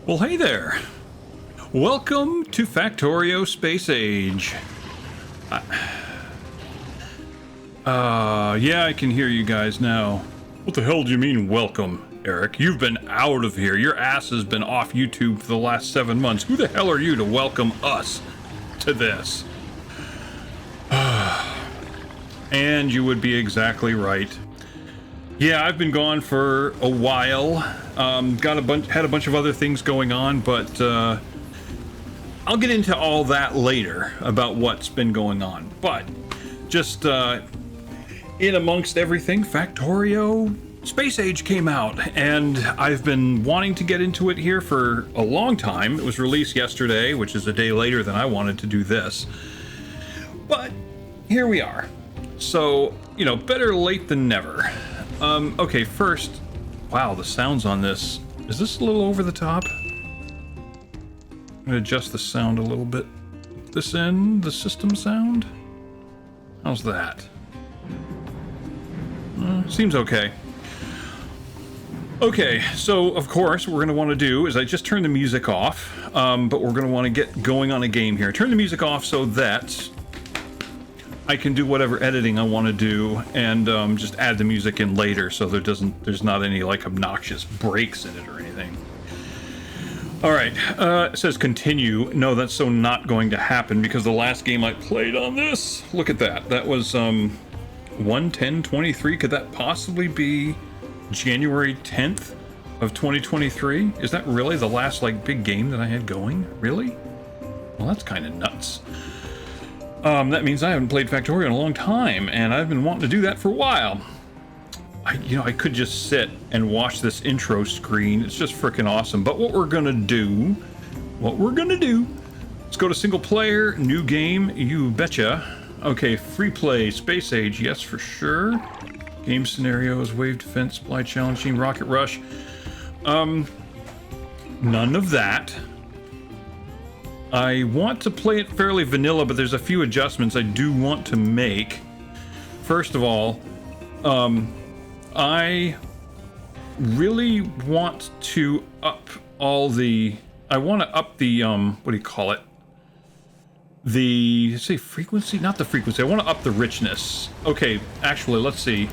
Well, hey there. Welcome to Factorio Space Age. Yeah, I can hear you guys now. What the hell do you mean, welcome, Eric? You've been out of here. Your ass has been off YouTube for the last 7 months. Who the hell are you to welcome us to this? And you would be exactly right. Yeah, I've been gone for a while. Had a bunch of other things going on, but I'll get into all that later about what's been going on. But just in amongst everything, Factorio Space Age came out, and I've been wanting to get into it here for a long time. It was released yesterday, which is a day later than I wanted to do this. But here we are. So, you know, better late than never. Okay, first, wow, the sounds on this. Is this a little over the top? I'm gonna adjust the sound a little bit. This end, the system sound? How's that? Seems okay. Okay, so of course, what we're gonna wanna do is I just turned the music off, but we're gonna wanna get going on a game here. Turn the music off so that I can do whatever editing I want to do, and just add the music in later, so there's not any like obnoxious breaks in it or anything. All right, it says continue. No, that's so not going to happen because the last game I played on this, look at that. That was 1/10/23. Could that possibly be January 10th of 2023? Is that really the last like big game that I had going? Really? Well, that's kind of nuts. That means I haven't played Factorio in a long time, and I've been wanting to do that for a while. I could just sit and watch this intro screen. It's just freaking awesome. But what we're gonna do, let's go to single player, new game, you betcha. Okay, free play, Space Age, yes for sure. Game scenarios, wave defense, supply challenge team, rocket rush. None of that. I want to play it fairly vanilla, but there's a few adjustments I do want to make. First of all, I really want to up I want to up the, what do you call it? Say frequency? Not the frequency. I want to up the richness. Okay, actually, let's see.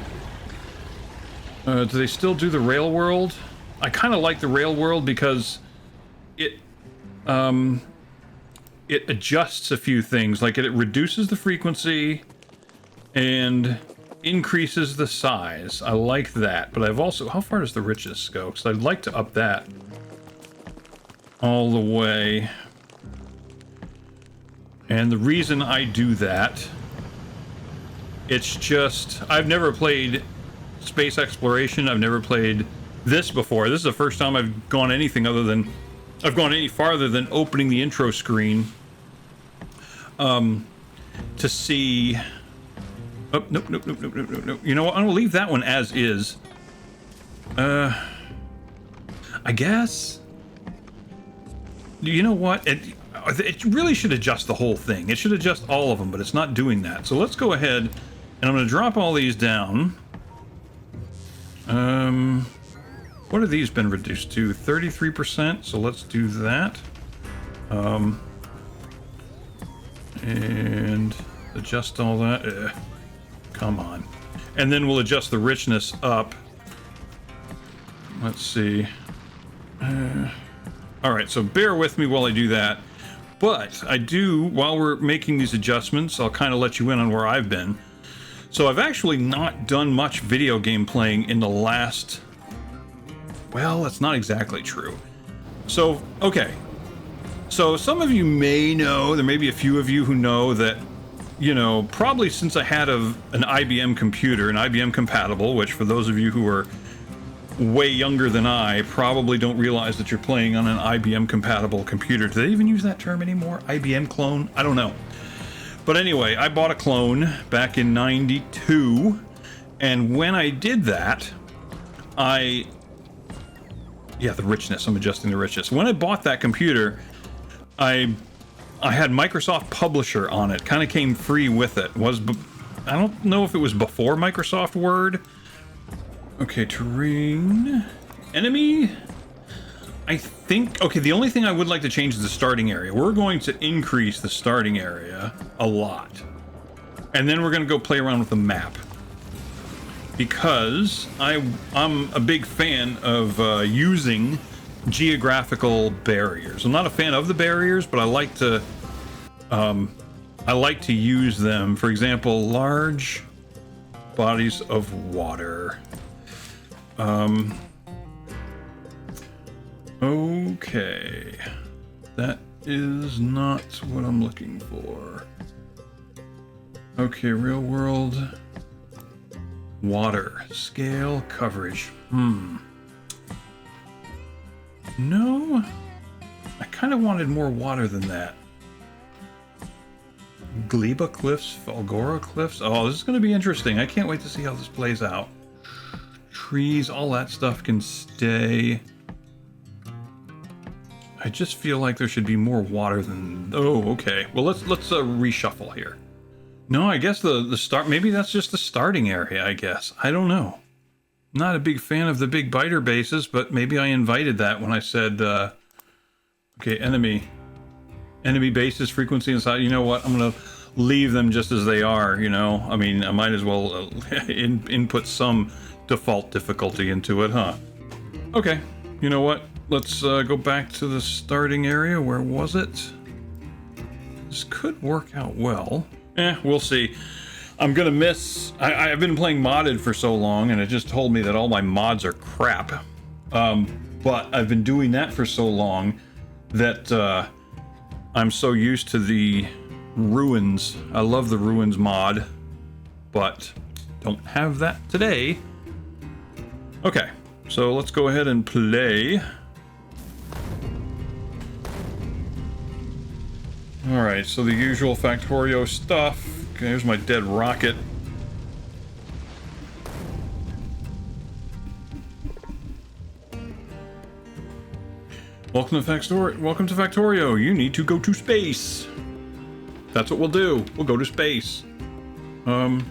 Do they still do the rail world? I kind of like the rail world because it adjusts a few things, like it reduces the frequency and increases the size. I like that, but I've also, how far does the richness go? Because I'd like to up that all the way. And the reason I do that, it's just, I've never played space exploration. I've never played this before. This is the first time I've gone anything other than, I've gone any farther than opening the intro screen to see. Oh, nope. You know what? I'm gonna leave that one as is. I guess. You know what? It really should adjust the whole thing. It should adjust all of them, but it's not doing that. So let's go ahead, and I'm gonna drop all these down. What have these been reduced to? 33%, so let's do that. And adjust all that. Come on. And then we'll adjust the richness up. Let's see. Alright, so bear with me while I do that. But I do, while we're making these adjustments, I'll kind of let you in on where I've been. So I've actually not done much video game playing in the last... Well, that's not exactly true. So, okay. So some of you may know, there may be a few of you who know that, you know, probably since I had an IBM computer, an IBM compatible, which for those of you who are way younger than I probably don't realize that you're playing on an IBM compatible computer. Do they even use that term anymore? IBM clone? I don't know. But anyway, I bought a clone back in '92, and when I did that, yeah, the richness, I'm adjusting the richness. When I bought that computer, I had Microsoft Publisher on it, kind of came free with it. I don't know if it was before Microsoft Word. Okay, terrain, enemy, I think, okay, the only thing I would like to change is the starting area. We're going to increase the starting area a lot. And then we're going to go play around with the map. Because I'm a big fan of using geographical barriers. I'm not a fan of the barriers, but I like to use them. For example, large bodies of water. Okay, that is not what I'm looking for. Okay, real world water scale coverage. No, I kind of wanted more water than that. Gleba Cliffs, Falgora Cliffs. Oh, this is going to be interesting. I can't wait to see how this plays out. Trees, all that stuff can stay. I just feel like there should be more water than... Oh, okay. Well, let's reshuffle here. No, I guess the start... Maybe that's just the starting area, I guess. I don't know. Not a big fan of the big biter bases, but maybe I invited that when I said... okay, enemy bases, frequency inside. You know what? I'm going to leave them just as they are, you know? I mean, I might as well input some default difficulty into it, huh? Okay, you know what? Let's go back to the starting area. Where was it? This could work out well. We'll see. I'm gonna miss... I've been playing modded for so long, and it just told me that all my mods are crap. But I've been doing that for so long that I'm so used to the ruins. I love the ruins mod, but don't have that today. Okay, so let's go ahead and play. Alright, so the usual Factorio stuff. Okay, here's my dead rocket. Welcome to Factorio. You need to go to space. That's what we'll do. We'll go to space. Can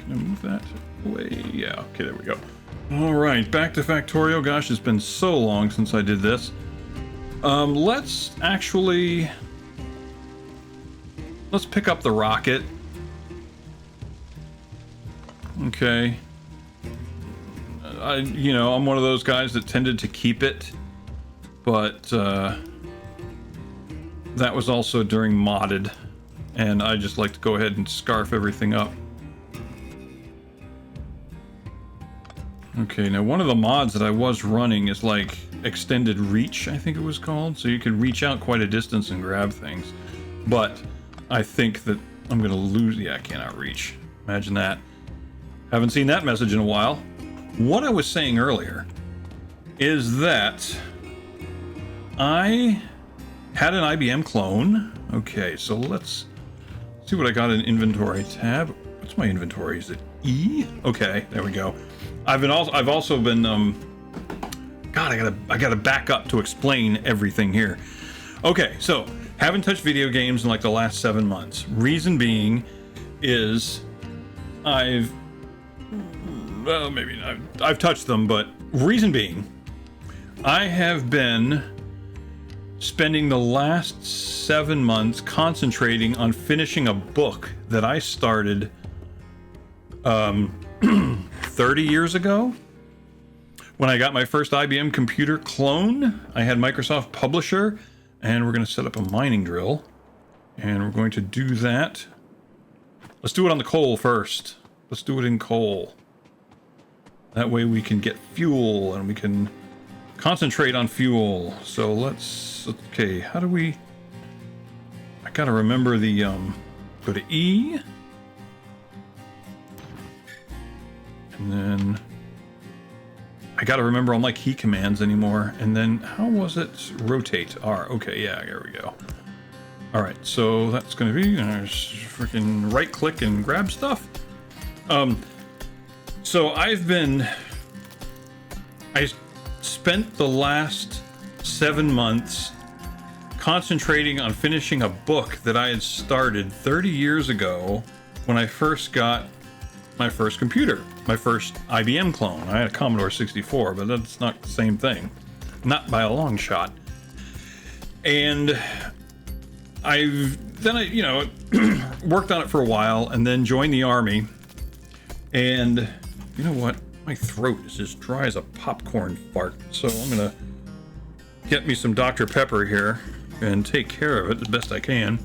I move that away? Yeah, okay, there we go. Alright, back to Factorio. Gosh, it's been so long since I did this. Let's actually... Let's pick up the rocket. Okay. I'm one of those guys that tended to keep it, but that was also during modded, and I just like to go ahead and scarf everything up. Okay, now one of the mods that I was running is like extended reach, I think it was called, so you could reach out quite a distance and grab things, but I think that I'm gonna lose... Yeah, I cannot reach. Imagine that. Haven't seen that message in a while. What I was saying earlier is that I had an IBM clone. Okay, so let's see what I got in inventory tab. What's my inventory? Is it E? Okay, there we go. I've also been God, I gotta back up to explain everything here. Okay, so haven't touched video games in like the last 7 months. Reason being is I've touched them, but reason being I have been spending the last 7 months concentrating on finishing a book that I started 30 years ago when I got my first IBM computer clone. I had Microsoft Publisher, and we're going to set up a mining drill, and we're going to do that. Let's do it on the coal first. Let's do it in coal. That way we can get fuel, and we can concentrate on fuel. So let's... Okay, how do we... I gotta remember the... Go to E. And then... I gotta remember all my key commands anymore. And then, how was it? Rotate. R. Okay, yeah, there we go. Alright, so that's gonna be... freaking right-click and grab stuff. So I spent the last 7 months concentrating on finishing a book that I had started 30 years ago when I first got my first computer, my first IBM clone. I had a Commodore 64, but that's not the same thing. not by a long shot. And I worked on it for a while and then joined the Army. And you know what? My throat is as dry as a popcorn fart. So I'm gonna get me some Dr. Pepper here and take care of it the best I can.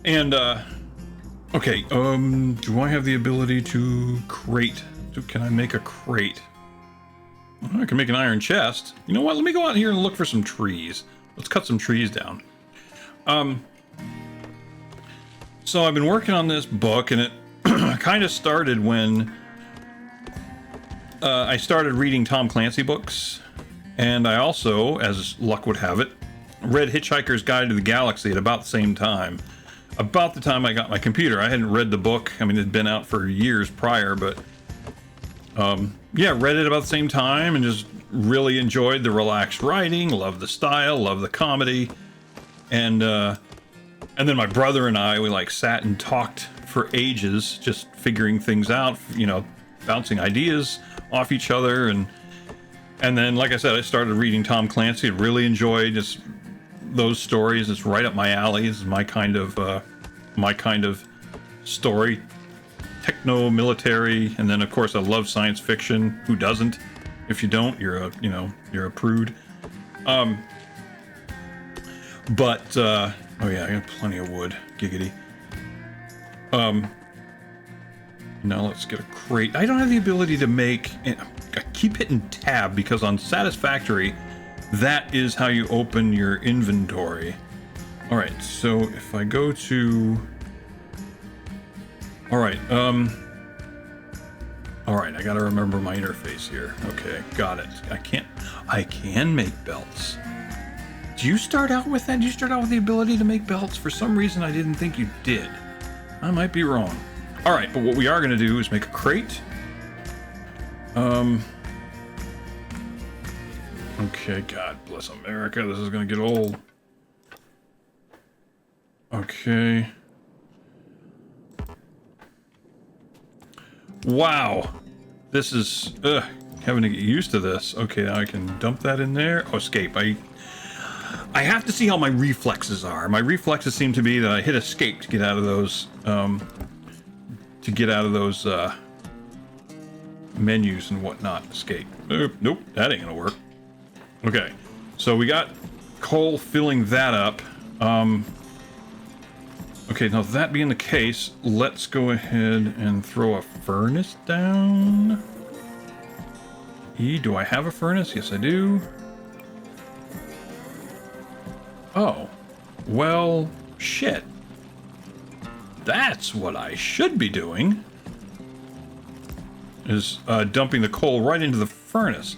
And okay, do I have the ability to crate? Can I make a crate? I can make an iron chest. You know what? Let me go out here and look for some trees. Let's cut some trees down. So I've been working on this book, and it kind of started when I started reading Tom Clancy books, and I also, as luck would have it, read Hitchhiker's Guide to the Galaxy at about the same time. About the time I got my computer. I hadn't read the book. I mean, it had been out for years prior, but yeah, read it about the same time and just really enjoyed the relaxed writing, loved the style, loved the comedy. And then my brother and I, we like sat and talked for ages, just figuring things out, you know, bouncing ideas off each other. And then, like I said, I started reading Tom Clancy and really enjoyed just those stories. It's right up my alley. This is my kind of story. Techno military, and then of course I love science fiction. Who doesn't? If you don't, you're a prude. But oh yeah, I got plenty of wood. Giggity. Now let's get a crate. I don't have the ability to make. I keep hitting tab because on Satisfactory, that is how you open your inventory. All right, so if I go to. All right, I gotta remember my interface here. Okay, got it. I can make belts. Do you start out with that? Did you start out with the ability to make belts? For some reason, I didn't think you did. I might be wrong. All right, but what we are gonna do is make a crate. Okay, God bless America. This is gonna get old. Okay. Wow, this is having to get used to this. Okay, now I can dump that in there. Oh, escape. I have to see how my reflexes are. My reflexes seem to be that I hit escape to get out of those menus and whatnot. Escape. Nope, that ain't gonna work. Okay, so we got coal filling that up. Okay, now that being the case, let's go ahead and throw a furnace down. Do I have a furnace? Yes, I do. Oh, well, shit. That's what I should be doing. Is dumping the coal right into the furnace.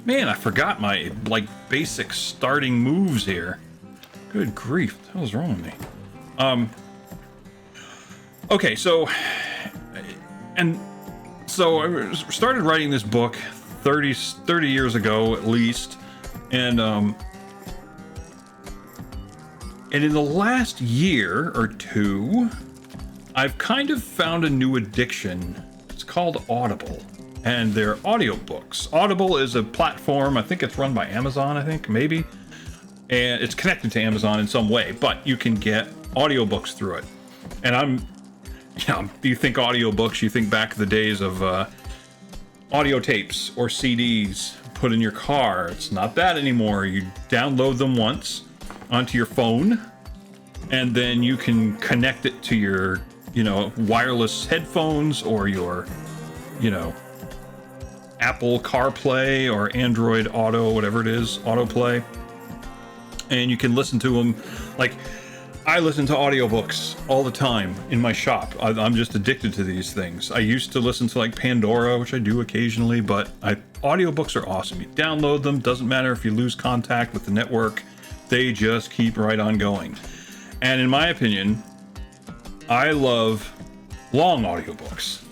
Man, I forgot my, like, basic starting moves here. Good grief, what the hell's wrong with me? Okay, so I started writing this book 30 years ago at least, and in the last year or two, I've kind of found a new addiction. It's called Audible, and they're audiobooks. Audible is a platform, I think it's run by Amazon, maybe, and it's connected to Amazon in some way, but you can get audiobooks through it. And you think audiobooks, you think back to the days of audio tapes or CDs put in your car. It's not that anymore. You download them once onto your phone, and then you can connect it to your, wireless headphones or your, Apple CarPlay or Android Auto, whatever it is, Autoplay. And you can listen to them. Like, I listen to audiobooks all the time in my shop. I'm just addicted to these things. I used to listen to like Pandora, which I do occasionally, but audiobooks are awesome. You download them, doesn't matter if you lose contact with the network, they just keep right on going. And in my opinion, I love long audiobooks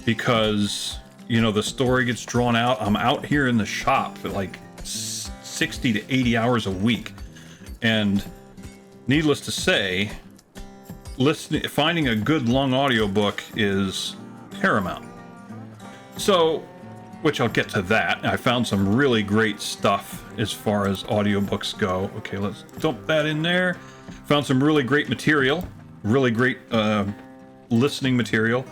because, the story gets drawn out. I'm out here in the shop for like 60 to 80 hours a week. And needless to say, finding a good long audiobook is paramount. So, which I'll get to that. I found some really great stuff as far as audiobooks go. Okay, let's dump that in there. Found some really great material, really great listening material,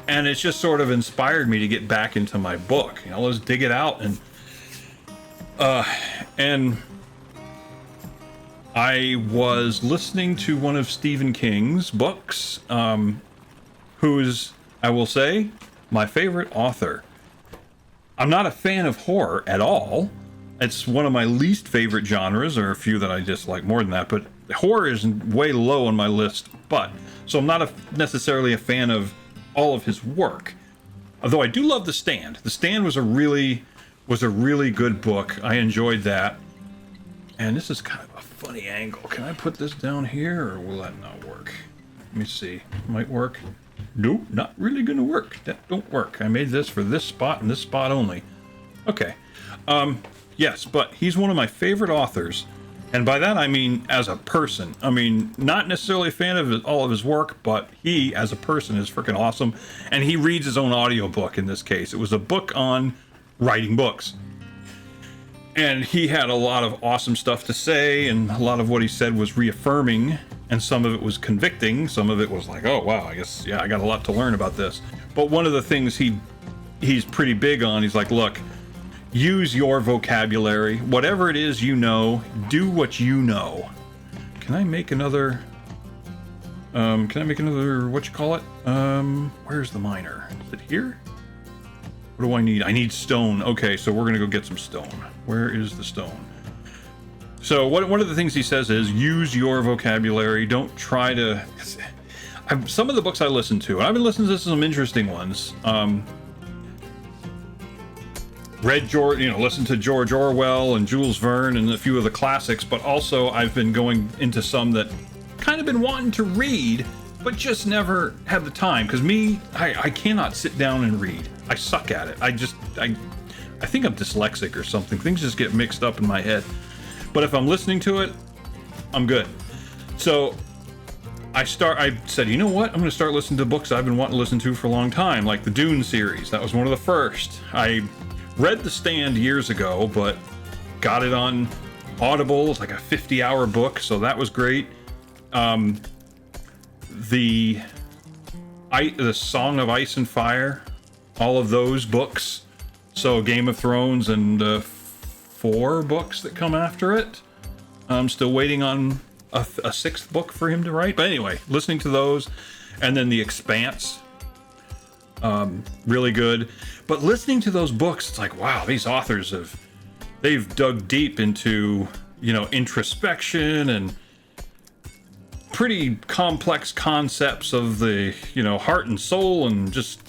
and it's just sort of inspired me to get back into my book. You know, let's dig it out. And I was listening to one of Stephen King's books, who's, I will say, my favorite author. I'm not a fan of horror at all. It's one of my least favorite genres. There are a few that I dislike more than that, but horror is way low on my list. So I'm not necessarily a fan of all of his work. Although I do love The Stand. The Stand was a really good book. I enjoyed that. And this is kind of a funny angle. Can I put this down here, or will that not work? Let me see. Might work. Nope, not really gonna work. That don't work. I made this for this spot and this spot only. Okay. Yes, but he's one of my favorite authors. And by that I mean as a person. I mean, not necessarily a fan of all of his work, but he as a person is freaking awesome. And he reads his own audiobook in this case. It was a book on writing books. And he had a lot of awesome stuff to say, and a lot of what he said was reaffirming, and some of it was convicting. Some of it was like, oh wow, I guess, yeah, I got a lot to learn about this. But one of the things he's pretty big on, he's like, look, use your vocabulary. Whatever it is you know, do what you know. Can I make another, what you call it? Where's the miner? Is it here? What do I need? I need stone. Okay, so we're gonna go get some stone. Where is the stone? So one of the things he says is use your vocabulary. Don't try to... some of the books I listen to, and I've been listening to some interesting ones. Listen to George Orwell and Jules Verne and a few of the classics, but also I've been going into some that kind of been wanting to read, but just never had the time. Because I cannot sit down and read. I suck at it. I think I'm dyslexic or something. Things just get mixed up in my head. But if I'm listening to it, I'm good. So I said, you know what? I'm going to start listening to books I've been wanting to listen to for a long time, like the Dune series. That was one of the first. I read The Stand years ago, but got it on Audible. It's like a 50-hour book, so that was great. The Song of Ice and Fire, all of those books. So Game of Thrones and 4 books that come after it. I'm still waiting on a 6th book for him to write. But anyway, listening to those, and then The Expanse, really good. But listening to those books, it's like, wow, these authors they've dug deep into, introspection and pretty complex concepts of the, heart and soul and just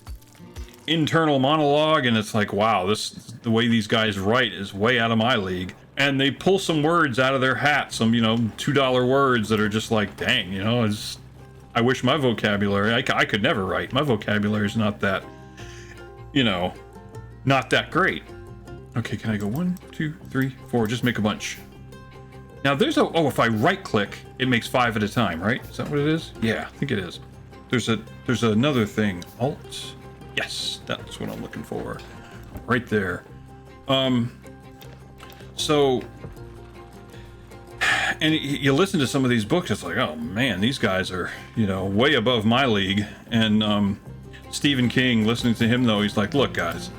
internal monologue. And it's like, wow, the way these guys write is way out of my league. And they pull some words out of their hat, some, $2 words that are just like, dang, I wish my vocabulary, I could never write. My vocabulary is not that, not that great. Okay, can I go 1, 2, 3, 4? Just make a bunch. Now if I right click, it makes 5 at a time, right? Is that what it is? Yeah, I think it is. There's another thing. Alt. Yes, that's what I'm looking for. Right there. So, and you listen to some of these books, it's like, oh man, these guys are, way above my league. And Stephen King, listening to him though, he's like, look guys,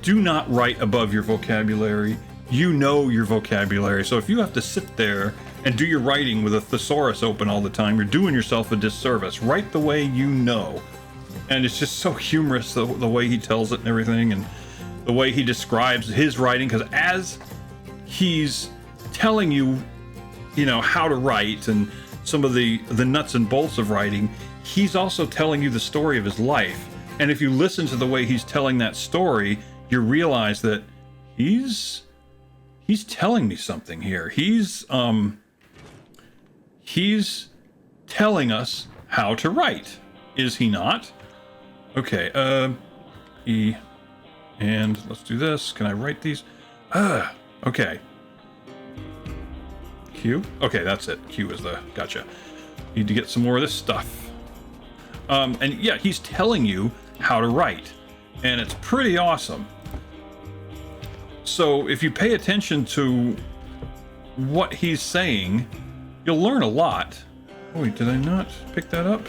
do not write above your vocabulary. You know your vocabulary. So if you have to sit there and do your writing with a thesaurus open all the time, you're doing yourself a disservice. Write the way you know. And it's just so humorous, the way he tells it and everything, and the way he describes his writing, because as he's telling you, how to write and some of the nuts and bolts of writing, he's also telling you the story of his life. And if you listen to the way he's telling that story, you realize that he's telling me something here. He's telling us how to write, is he not? Okay, E, and let's do this. Can I write these? Okay. Q? Okay, that's it. Q is the, gotcha. Need to get some more of this stuff. And yeah, he's telling you how to write, and it's pretty awesome. So if you pay attention to what he's saying, you'll learn a lot. Oh, wait, did I not pick that up?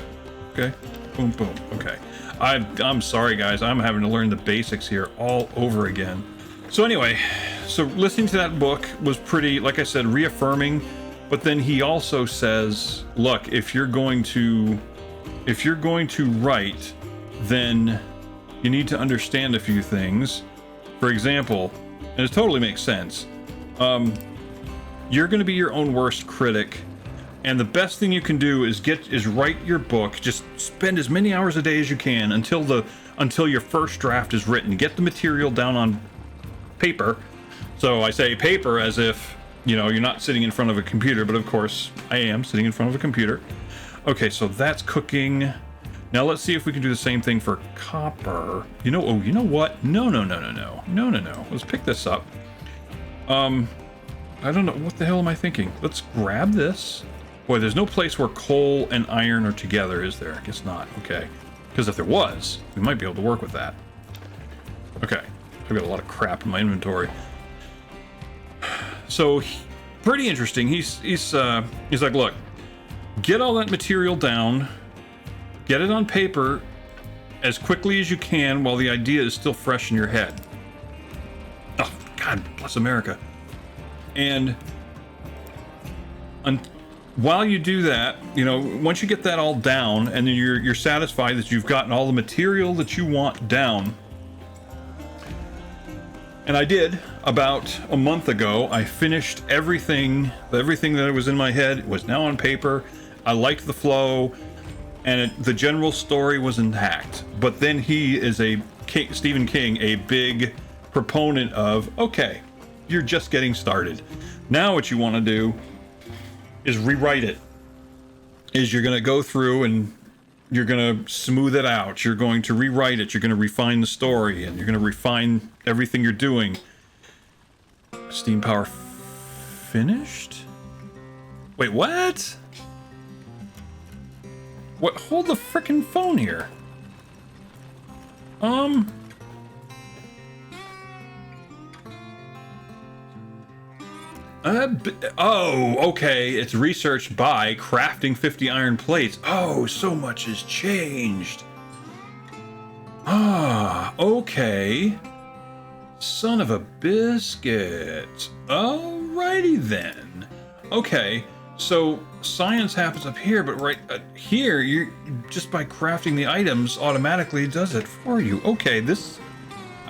Okay, boom, boom. Okay, I'm sorry, guys. I'm having to learn the basics here all over again. So anyway, so listening to that book was pretty, like I said, reaffirming. But then he also says, look, if you're going to write, then you need to understand a few things. For example, and it totally makes sense, you're going to be your own worst critic, and the best thing you can do is write your book. Just spend as many hours a day as you can until your first draft is written. Get the material down on paper. So I say paper as if, you know, you're not sitting in front of a computer, but of course I am sitting in front of a computer. Okay, so that's cooking. Now let's see if we can do the same thing for copper. You know, oh, you know what? No. Let's pick this up. I don't know, what the hell am I thinking? Let's grab this. Boy, there's no place where coal and iron are together, is there? I guess not. Okay. Because if there was, we might be able to work with that. Okay. I've got a lot of crap in my inventory. So, pretty interesting. He's like, look, get all that material down, get it on paper as quickly as you can while the idea is still fresh in your head. Oh, God bless America. And while you do that, you know, once you get that all down and then you're satisfied that you've gotten all the material that you want down, and I did about a month ago. I finished everything that was in my head was now on paper. I liked the flow, and the general story was intact. But then Stephen King, a big proponent of, okay, you're just getting started. Now what you want to do is rewrite it. You're going to go through and you're going to smooth it out. You're going to rewrite it. You're going to refine the story, and you're going to refine everything you're doing. Steam power finished? Wait, what? What? Hold the frickin' phone here. Oh, okay. It's researched by crafting 50 iron plates. Oh, so much has changed. Ah, okay. Son of a biscuit. Alrighty then. Okay, so science happens up here, but right here, you just by crafting the items automatically does it for you. Okay,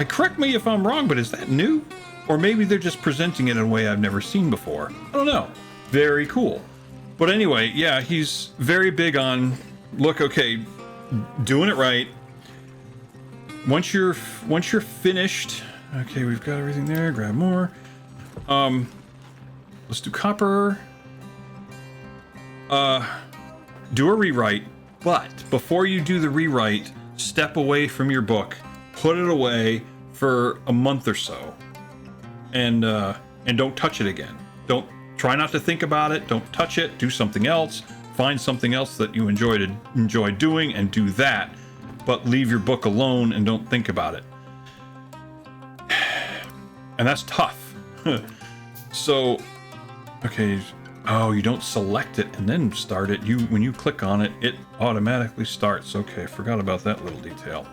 correct me if I'm wrong, but is that new? Or maybe they're just presenting it in a way I've never seen before. I don't know. Very cool. But anyway, yeah, he's very big on, look, okay, doing it right. Once you're finished, okay, we've got everything there. Grab more. Let's do copper. Do a rewrite, but before you do the rewrite, step away from your book, put it away for a month or so. And don't touch it again. Don't try not to think about it. Don't touch it. Do something else. Find something else that you enjoy doing and do that. But leave your book alone and don't think about it. And that's tough. So, okay. Oh, you don't select it and then start it. When you click on it, it automatically starts. Okay, forgot about that little detail.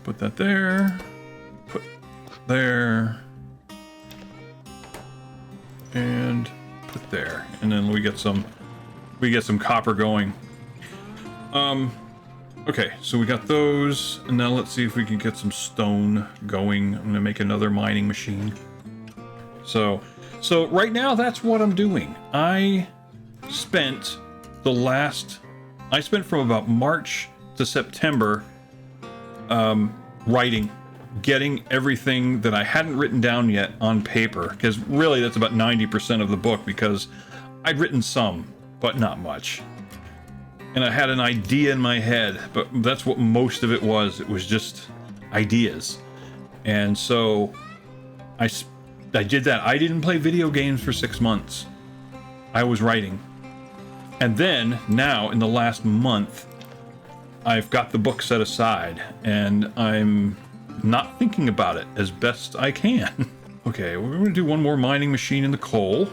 Put that there. Put there. And put there. And then we get some copper going. Okay, so we got those, and now let's see if we can get some stone going. I'm gonna make another mining machine. So right now that's what I'm doing. I spent from about March to September writing, getting everything that I hadn't written down yet on paper, because really that's about 90% of the book, because I'd written some, but not much. And I had an idea in my head, but that's what most of it was. It was just ideas. And so I did that. I didn't play video games for 6 months. I was writing. And then, now, in the last month, I've got the book set aside, and I'm not thinking about it as best I can. Okay, we're going to do one more mining machine in the coal.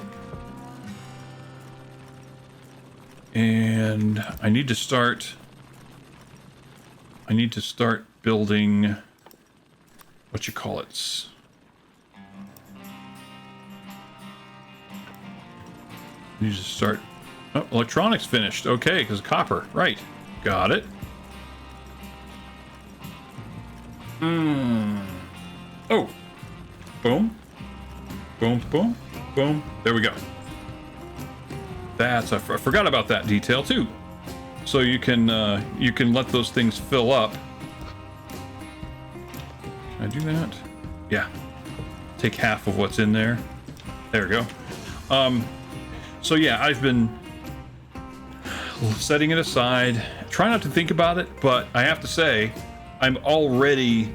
And I need to start building, what you call it? You just start, oh, electronics finished. Okay, because copper, right. Got it. Oh, boom, boom, boom, boom. There we go. I forgot about that detail too. So you can let those things fill up. Can I do that? Yeah. Take half of what's in there. There we go. So yeah, I've been setting it aside. Try not to think about it, but I have to say, I've already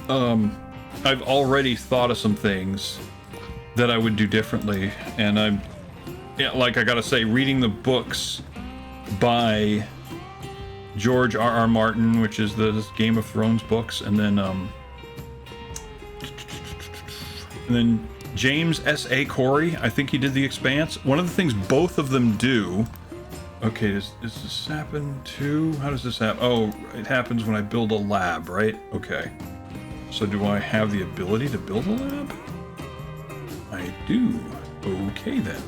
thought of some things that I would do differently, and like I gotta say, reading the books by George R.R. Martin, which is the Game of Thrones books, and then James S.A. Corey, I think he did The Expanse. One of the things both of them do. Okay, does this happen too? How does this happen? Oh, it happens when I build a lab, right? Okay. So do I have the ability to build a lab? I do. Okay then.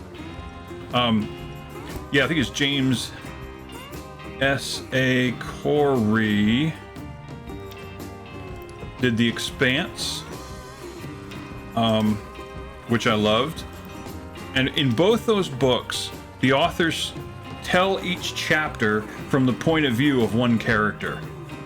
Yeah, I think it's James S.A. Corey did The Expanse, which I loved. And in both those books, the authors tell each chapter from the point of view of one character.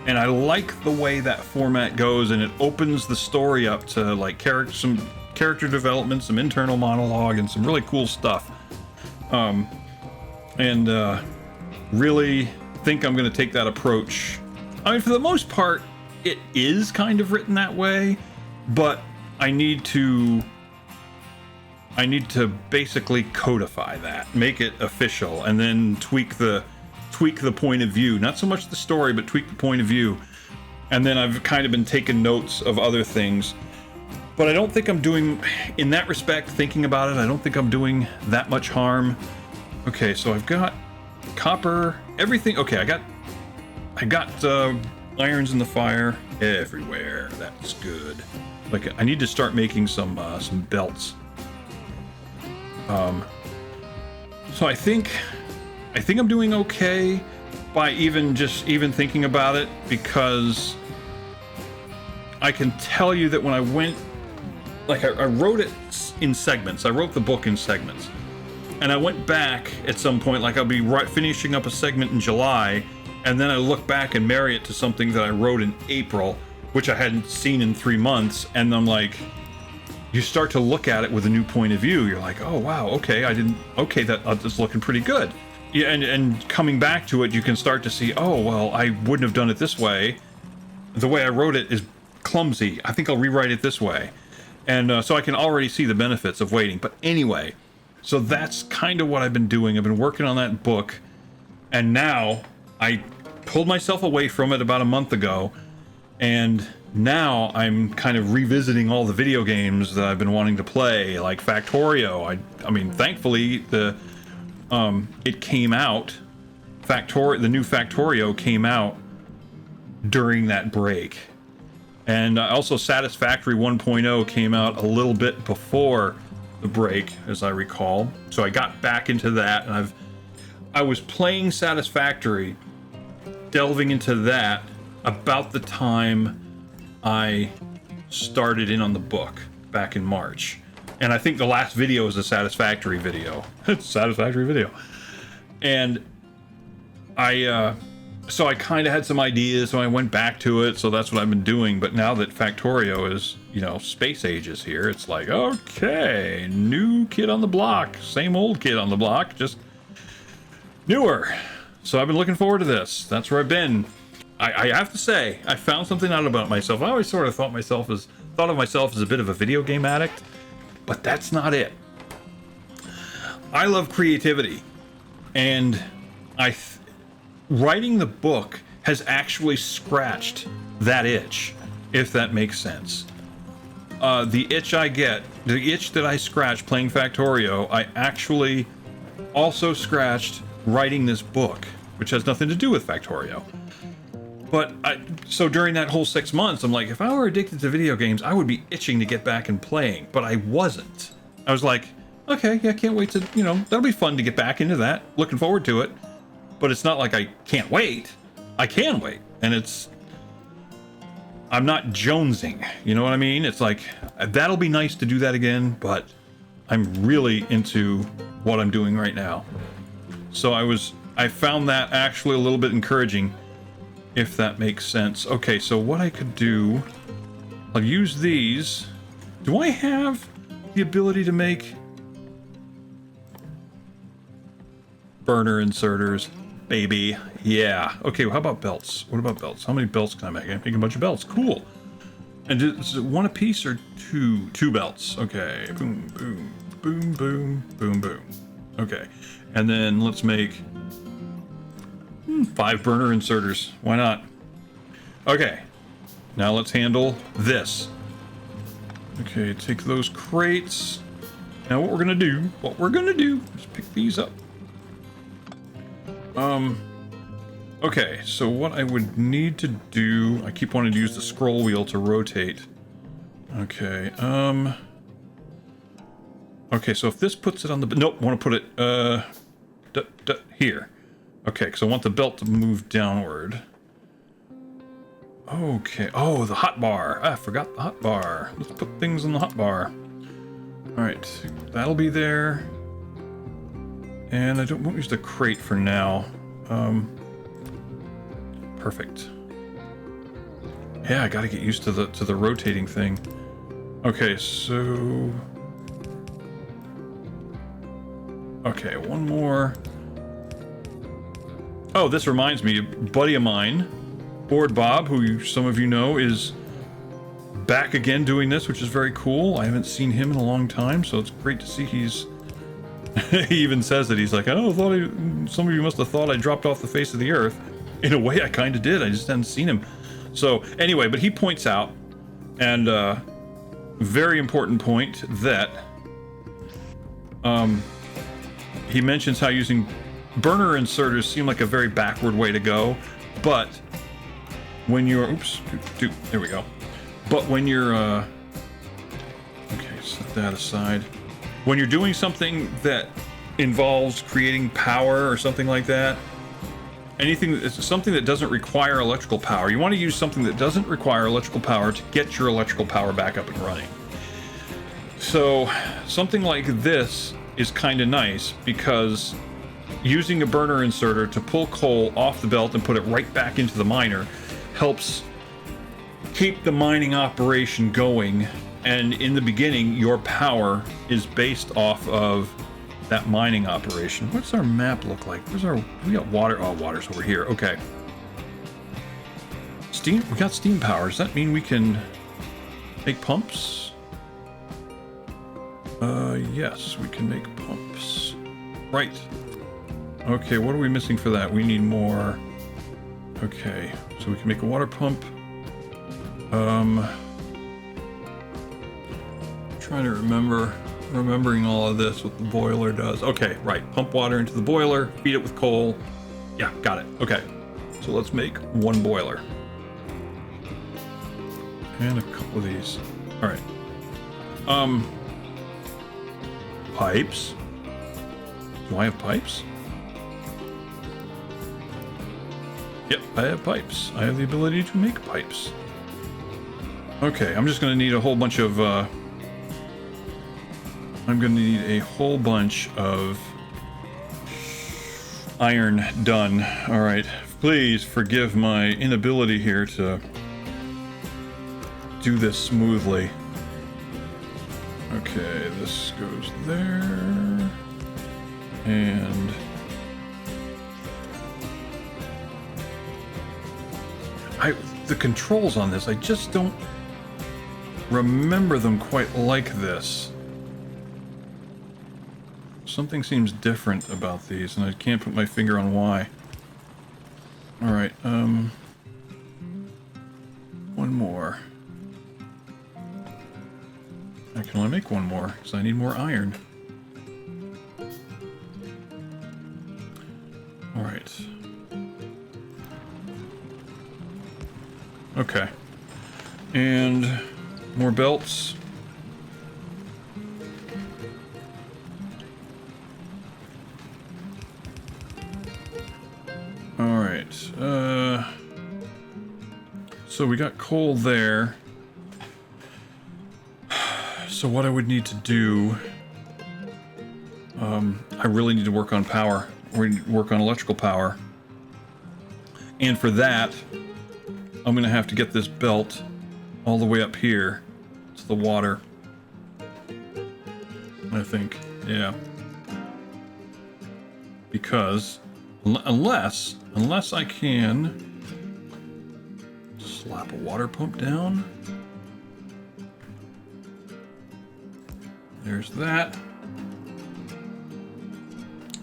And I like the way that format goes, and it opens the story up to like some character development, some internal monologue, and some really cool stuff. Really think I'm going to take that approach. I mean, for the most part, it is kind of written that way, but I need to basically codify that, make it official, and then tweak the point of view. Not so much the story, but tweak the point of view. And then I've kind of been taking notes of other things. But I don't think I'm doing, in that respect, thinking about it, I don't think I'm doing that much harm. Okay, so I've got copper, everything. Okay, I got irons in the fire everywhere. That's good. Like, I need to start making some belts. So I think I'm doing okay by even thinking about it, because I can tell you that when I went, like, I wrote it in segments. I wrote the book in segments, and I went back at some point, like I'll be finishing up a segment in July, and then I look back and marry it to something that I wrote in April, which I hadn't seen in 3 months, and I'm like, you start to look at it with a new point of view. You're like, oh wow, okay, that's looking pretty good. Yeah, and coming back to it, you can start to see, oh well, I wouldn't have done it this way. The way I wrote it is clumsy. I think I'll rewrite it this way. And so I can already see the benefits of waiting. But anyway, so that's kind of what I've been doing. I've been working on that book, and now I pulled myself away from it about a month ago, and now I'm kind of revisiting all the video games that I've been wanting to play, like Factorio. I mean, thankfully it came out. The new Factorio came out during that break. And also Satisfactory 1.0 came out a little bit before the break, as I recall. So I got back into that, and I was playing Satisfactory, delving into that about the time I started in on the book back in March. And I think the last video is a Satisfactory video. It's a Satisfactory video. And so I kind of had some ideas, so I went back to it, so that's what I've been doing. But now that Factorio is, space age is here, it's like, okay, new kid on the block, same old kid on the block, just newer. So I've been looking forward to this. That's where I've been. I have to say, I found something out about myself. I always sort of thought of myself as a bit of a video game addict, but that's not it. I love creativity, and writing the book has actually scratched that itch, if that makes sense. The itch that I scratch playing Factorio, I actually also scratched writing this book, which has nothing to do with Factorio. But so during that whole 6 months, I'm like, if I were addicted to video games, I would be itching to get back and playing, but I wasn't. I was like, okay, yeah, can't wait to, that'll be fun to get back into that. Looking forward to it. But it's not like I can't wait. I can wait. And I'm not jonesing. You know what I mean? It's like, that'll be nice to do that again, but I'm really into what I'm doing right now. So I found that actually a little bit encouraging, if that makes sense. Okay, so what I could do, I'll use these. Do I have the ability to make burner inserters? Baby, yeah. Okay, well, how about belts? What about belts? How many belts can I make? I can make a bunch of belts. Cool. And is it one a piece or two? Two belts. Okay. Boom, boom, boom, boom, boom, boom. Okay. And then let's make 5 burner inserters. Why not? Okay. Now let's handle this. Okay, take those crates. Now what we're gonna do is pick these up. Okay, so what I would need to do, I keep wanting to use the scroll wheel to rotate. Okay, okay, so if this puts it on the, nope, I want to put it, here. Okay, because I want the belt to move downward. Okay, oh, the hot bar. I forgot the hot bar. Let's put things in the hot bar. All right, that'll be there. And I won't use the crate for now. Perfect. Yeah, I gotta get used to the rotating thing. Okay, so... Okay, one more. Oh, this reminds me, a buddy of mine, Board Bob, who some of you know, is back again doing this, which is very cool. I haven't seen him in a long time, so it's great to see he's... He even says that he's like, oh, some of you must have thought I dropped off the face of the earth. In a way, I kind of did. I just hadn't seen him. So anyway, but he points out, and very important point, that he mentions how using burner inserters seem like a very backward way to go, but when you're, there we go. But when you're, okay, set that aside. When you're doing something that involves creating power or something like that, something that doesn't require electrical power, you want to use something that doesn't require electrical power to get your electrical power back up and running. So something like this is kind of nice, because using a burner inserter to pull coal off the belt and put it right back into the miner helps keep the mining operation going. And in the beginning, your power is based off of that mining operation. What's our map look like? We got water. Oh, water's over here. Okay. Steam, we got steam power. Does that mean we can make pumps? Yes, we can make pumps. Right. Okay, what are we missing for that? We need more. Okay, so we can make a water pump. Trying to remembering all of this, what the boiler does. Okay, right, pump water into the boiler, feed it with coal. Yeah, got it. Okay, so let's make one boiler and a couple of these. All right. Pipes. Do I have pipes? Yep, I have pipes. I have the ability to make pipes. Okay, I'm just gonna need a whole bunch of I'm going to need a whole bunch of iron done. All right, please forgive my inability here to do this smoothly. Okay, this goes there. And the controls on this, I just don't remember them quite like this. Something seems different about these, and I can't put my finger on why. Alright, one more. I can only make one more, because I need more iron. Alright. Okay. And more belts. Alright. So we got coal there. So what I would need to do... I really need to work on power. Or work on electrical power. And for that, I'm going to have to get this belt all the way up here to the water. I think, yeah. Because unless I can slap a water pump down. There's that.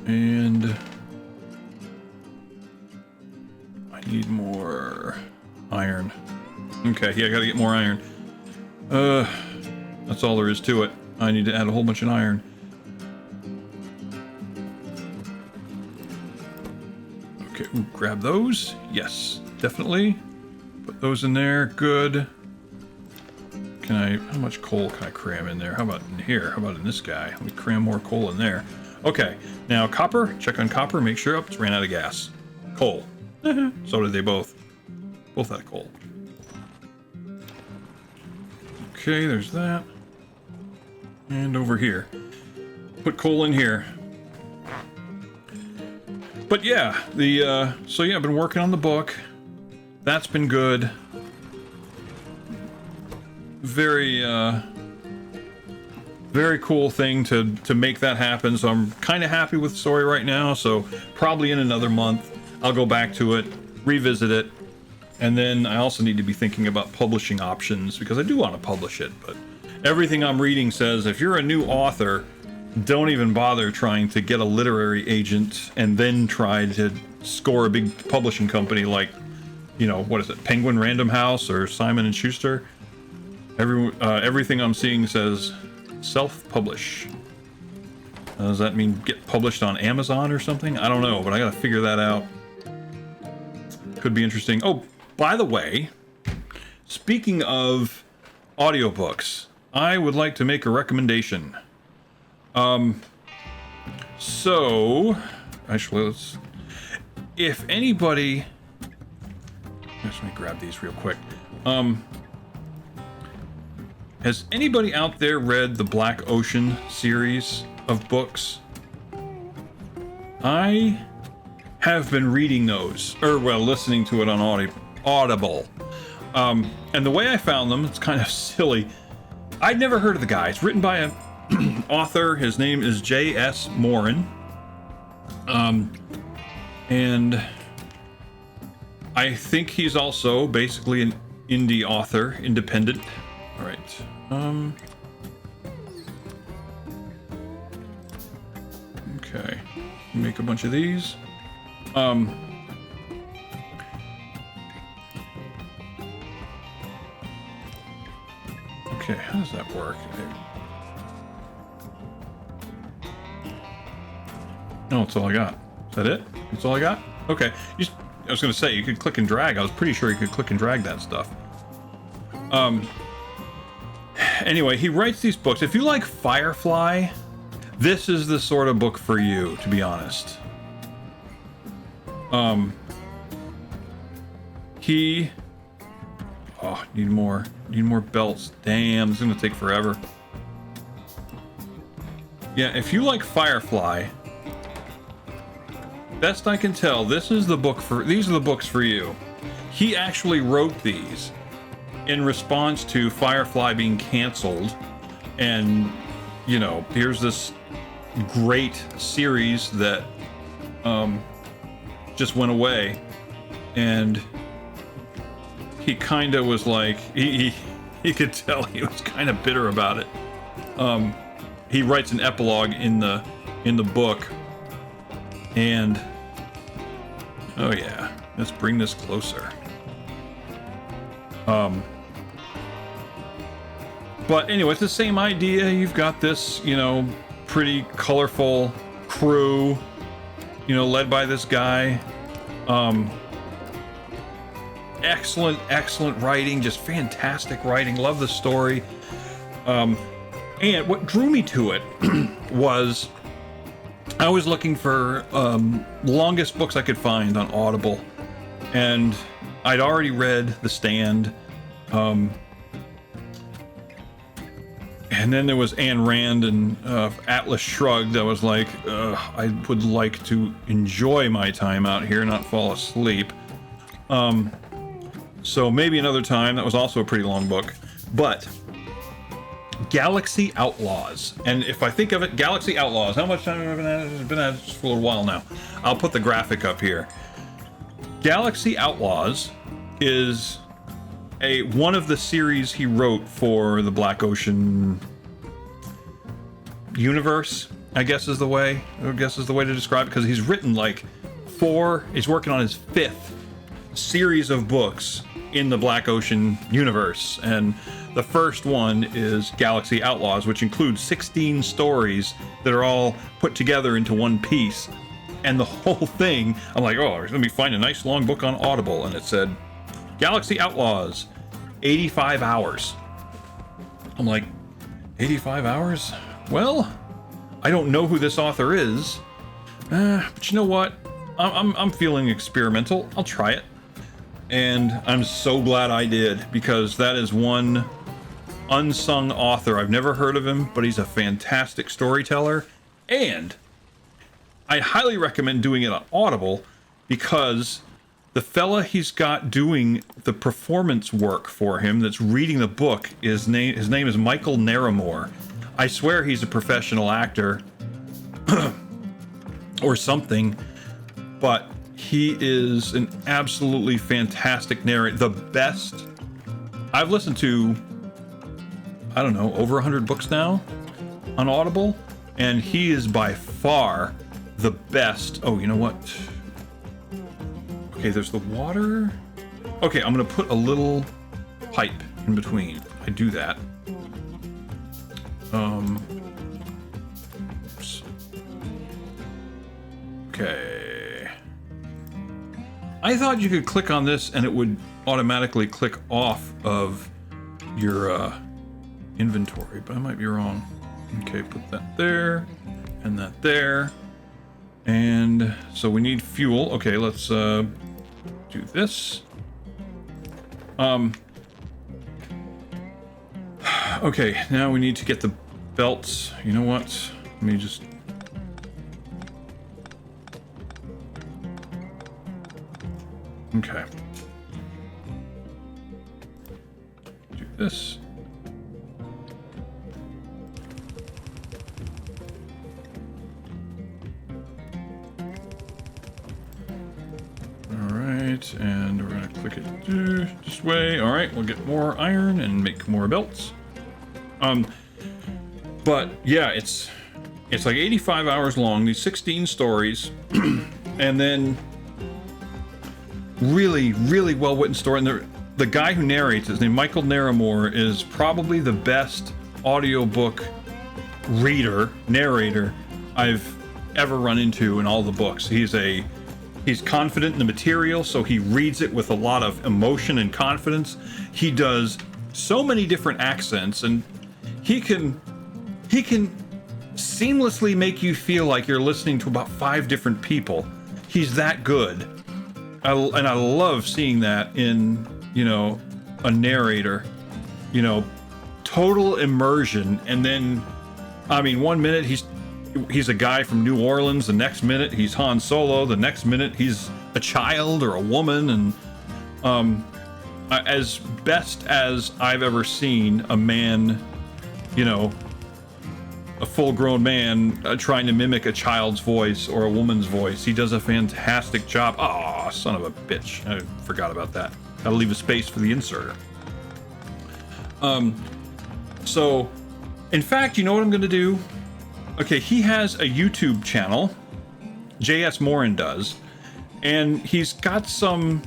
And I need more iron. Okay, yeah, I gotta get more iron. That's all there is to it. I need to add a whole bunch of iron. Okay, ooh, grab those. Yes, definitely. Put those in there. Good. Can I... How much coal can I cram in there? How about in here? How about in this guy? Let me cram more coal in there. Okay, now copper. Check on copper. Make sure... Oh, it's ran out of gas. Coal. So did they both. Both out of coal. Okay, there's that. And over here. Put coal in here. But yeah, so yeah, I've been working on the book. That's been good. Very, very cool thing to make that happen. So I'm kind of happy with the story right now. So probably in another month, I'll go back to it, revisit it. And then I also need to be thinking about publishing options because I do want to publish it. But everything I'm reading says if you're a new author, don't even bother trying to get a literary agent and then try to score a big publishing company like, you know, what is it, Penguin Random House or Simon & Schuster? Everything I'm seeing says self-publish. Does that mean get published on Amazon or something? I don't know, but I gotta figure that out. Could be interesting. Oh, by the way, speaking of audiobooks, I would like to make a recommendation. So, actually, if anybody, let me grab these real quick. Has anybody out there read the Black Ocean series of books? I have been reading those, or well, listening to it on Audible. And the way I found them, it's kind of silly. I'd never heard of the guy. It's written by a author. His name is J.S.Morin. And I think he's also basically an indie author, independent. All right. Okay. Make a bunch of these. Okay, how does that work? No, that's all I got. Is that it? That's all I got? Okay. I was gonna say, you could click and drag. I was pretty sure you could click and drag that stuff. Anyway, he writes these books. If you like Firefly, this is the sort of book for you, to be honest. Need more belts. Damn, this is gonna take forever. Yeah, if you like Firefly, best I can tell, these are the books for you. He actually wrote these in response to Firefly being canceled, and you know, here's this great series that just went away, and he kind of was like, he could tell he was kind of bitter about it. He writes an epilogue in the in the book. And oh yeah, let's bring this closer. But anyway, it's the same idea. You've got this, pretty colorful crew, led by this guy. Excellent writing, just fantastic writing. Love the story. And what drew me to it was I was looking for longest books I could find on Audible, and I'd already read The Stand. And then there was Ayn Rand and Atlas Shrugged. I was like, I would like to enjoy my time out here, not fall asleep. So maybe another time. That was also a pretty long book. But Galaxy Outlaws. And if I think of it, Galaxy Outlaws. How much time have I been at it? It's been at it for a little while now. I'll put the graphic up here. Galaxy Outlaws is one of the series he wrote for the Black Ocean universe, I guess is the way to describe it, because he's written he's working on his 5th series of books in the Black Ocean universe, and the first one is Galaxy Outlaws, which includes 16 stories that are all put together into one piece. And the whole thing, I'm like, oh, let me find a nice long book on Audible, and it said Galaxy Outlaws, 85 hours. I'm like, 85 hours? Well, I don't know who this author is, but you know what? I'm feeling experimental. I'll try it. And I'm so glad I did, because that is one unsung author. I've never heard of him, but he's a fantastic storyteller. And I highly recommend doing it on Audible, because the fella he's got doing the performance work for him, that's reading the book, his name is Michael Naramore. I swear he's a professional actor or something, but he is an absolutely fantastic narrator. The best. I've listened to, I don't know, over 100 books now on Audible, and he is by far the best. Oh, you know what? Okay, there's the water. Okay, I'm gonna put a little pipe in between. I do that. Oops. Okay. I thought you could click on this and it would automatically click off of your inventory, but I might be wrong. Okay, put that there and that there. And so we need fuel. Okay, let's do this. Okay, now we need to get the belts. You know what? Let me just... Okay. Do this. Alright, and we're gonna click it this way. Alright, we'll get more iron and make more belts. But yeah, it's like 85 hours long, these 16 stories, and then really well written story. And the guy who narrates, his name Michael Naramore, is probably the best audiobook narrator I've ever run into in all the books. He's confident in the material, so he reads it with a lot of emotion and confidence. He does so many different accents, and he can seamlessly make you feel like you're listening to about 5 different people. He's that good. And I love seeing that in, a narrator, total immersion. And then, 1 minute he's a guy from New Orleans, the next minute he's Han Solo, the next minute he's a child or a woman. And as best as I've ever seen a man, a full-grown man trying to mimic a child's voice or a woman's voice, he does a fantastic job. Oh, son of a bitch. I forgot about that. Gotta leave a space for the inserter. So, in fact, you know what I'm gonna do? Okay, he has a YouTube channel. J.S.Morin does. And he's got some...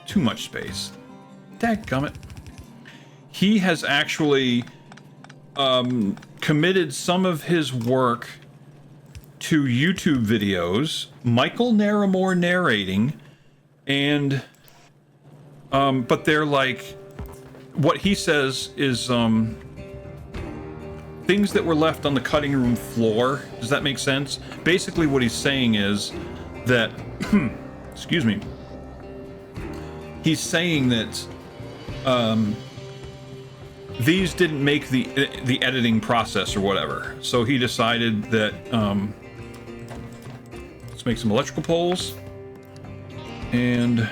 too much space. Dadgummit. He has actually committed some of his work to YouTube videos, Michael Naramore narrating, and but they're like, what he says is things that were left on the cutting room floor. Does that make sense? Basically what he's saying is that excuse me, he's saying that these didn't make the editing process or whatever, so he decided that let's make some electrical poles, and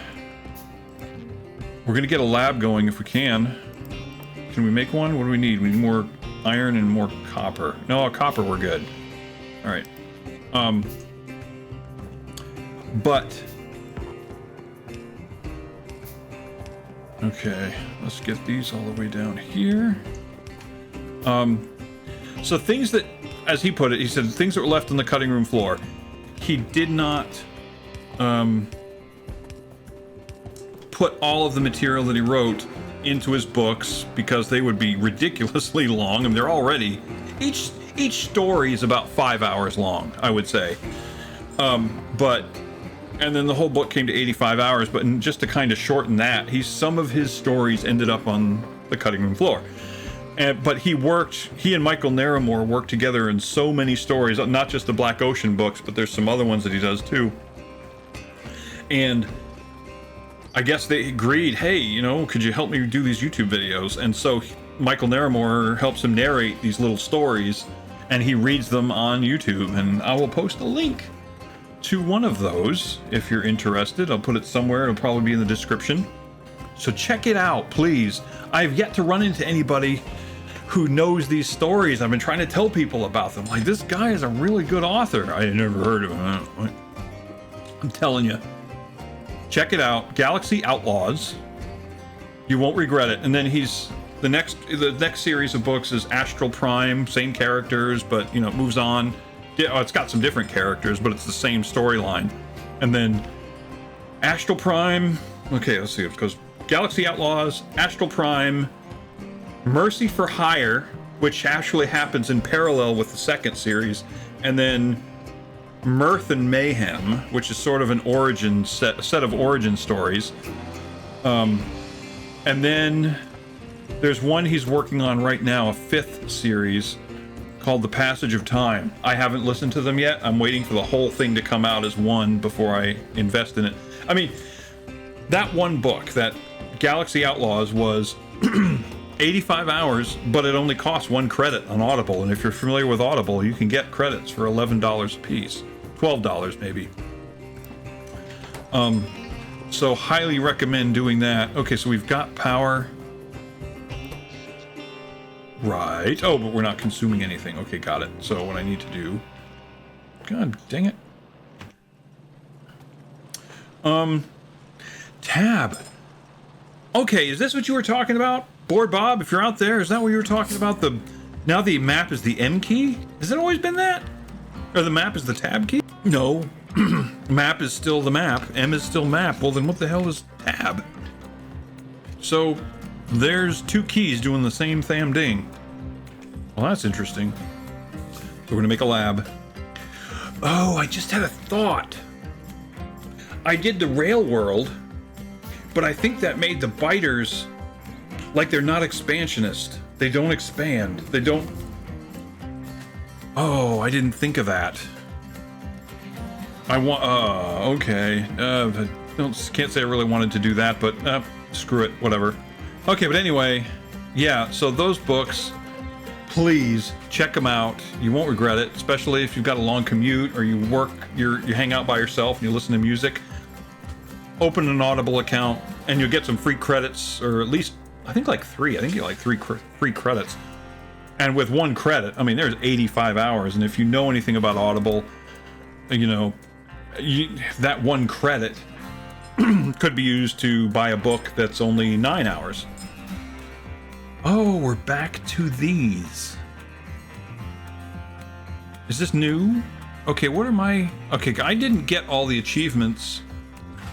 we're gonna get a lab going if we can. Can we make one? What do we need? We need more iron and more copper. No, copper, we're good. All right. But okay, let's get these all the way down here. So things that, as he put it, he said things that were left on the cutting room floor. He did not put all of the material that he wrote into his books because they would be ridiculously long. I mean, they're already, each story is about 5 hours long, I would say. And then the whole book came to 85 hours, but just to kind of shorten that, some of his stories ended up on the cutting room floor. But he and Michael Naramore worked together in so many stories, not just the Black Ocean books, but there's some other ones that he does too. And I guess they agreed, hey, you know, could you help me do these YouTube videos? And so Michael Naramore helps him narrate these little stories, and he reads them on YouTube. And I will post a link to one of those if you're interested. I'll put it somewhere. It'll probably be in the description. So check it out, please. I've yet to run into anybody who knows these stories. I've been trying to tell people about them. Like, this guy is a really good author. I had never heard of him. I'm telling you. Check it out. Galaxy Outlaws. You won't regret it. And then the next series of books is Astral Prime, same characters, but you know, it moves on. Yeah, it's got some different characters, but it's the same storyline. And then Astral Prime. Okay, let's see. It goes Galaxy Outlaws, Astral Prime, Mercy for Hire, which actually happens in parallel with the second series, and then Mirth and Mayhem, which is sort of an origin set of origin stories. And then there's one he's working on right now, a 5th series called The Passage of Time. I haven't listened to them yet. I'm waiting for the whole thing to come out as one before I invest in it. I mean, that one book, that Galaxy Outlaws, was 85 hours, but it only costs 1 credit on Audible. And if you're familiar with Audible, you can get credits for $11 a piece. $12 maybe. So highly recommend doing that. Okay, so we've got power. Right. Oh, but we're not consuming anything. Okay, got it. So what I need to do... God dang it. Tab. Okay, is this what you were talking about? Board Bob, if you're out there, is that what you were talking about? Now the map is the M key? Has it always been that? Or the map is the tab key? No. Map is still the map. M is still map. Well, then what the hell is tab? So there's 2 keys doing the same ding. Well, that's interesting. So we're gonna make a lab. Oh, I just had a thought. I did the rail world, but I think that made the biters like they're not expansionist. They don't expand. They don't... Oh, I didn't think of that. Okay. Can't say I really wanted to do that, but screw it, whatever. Okay, but anyway, yeah, so those books, please check them out. You won't regret it, especially if you've got a long commute or you hang out by yourself and you listen to music. Open an Audible account and you'll get some free credits, or at least, I think like 3. I think you get like 3 free credits. And with 1 credit, I mean, there's 85 hours. And if you know anything about Audible, you know, that 1 credit could be used to buy a book that's only 9 hours. Oh, we're back to these. Is this new? Okay, what are my... Okay, I didn't get all the achievements.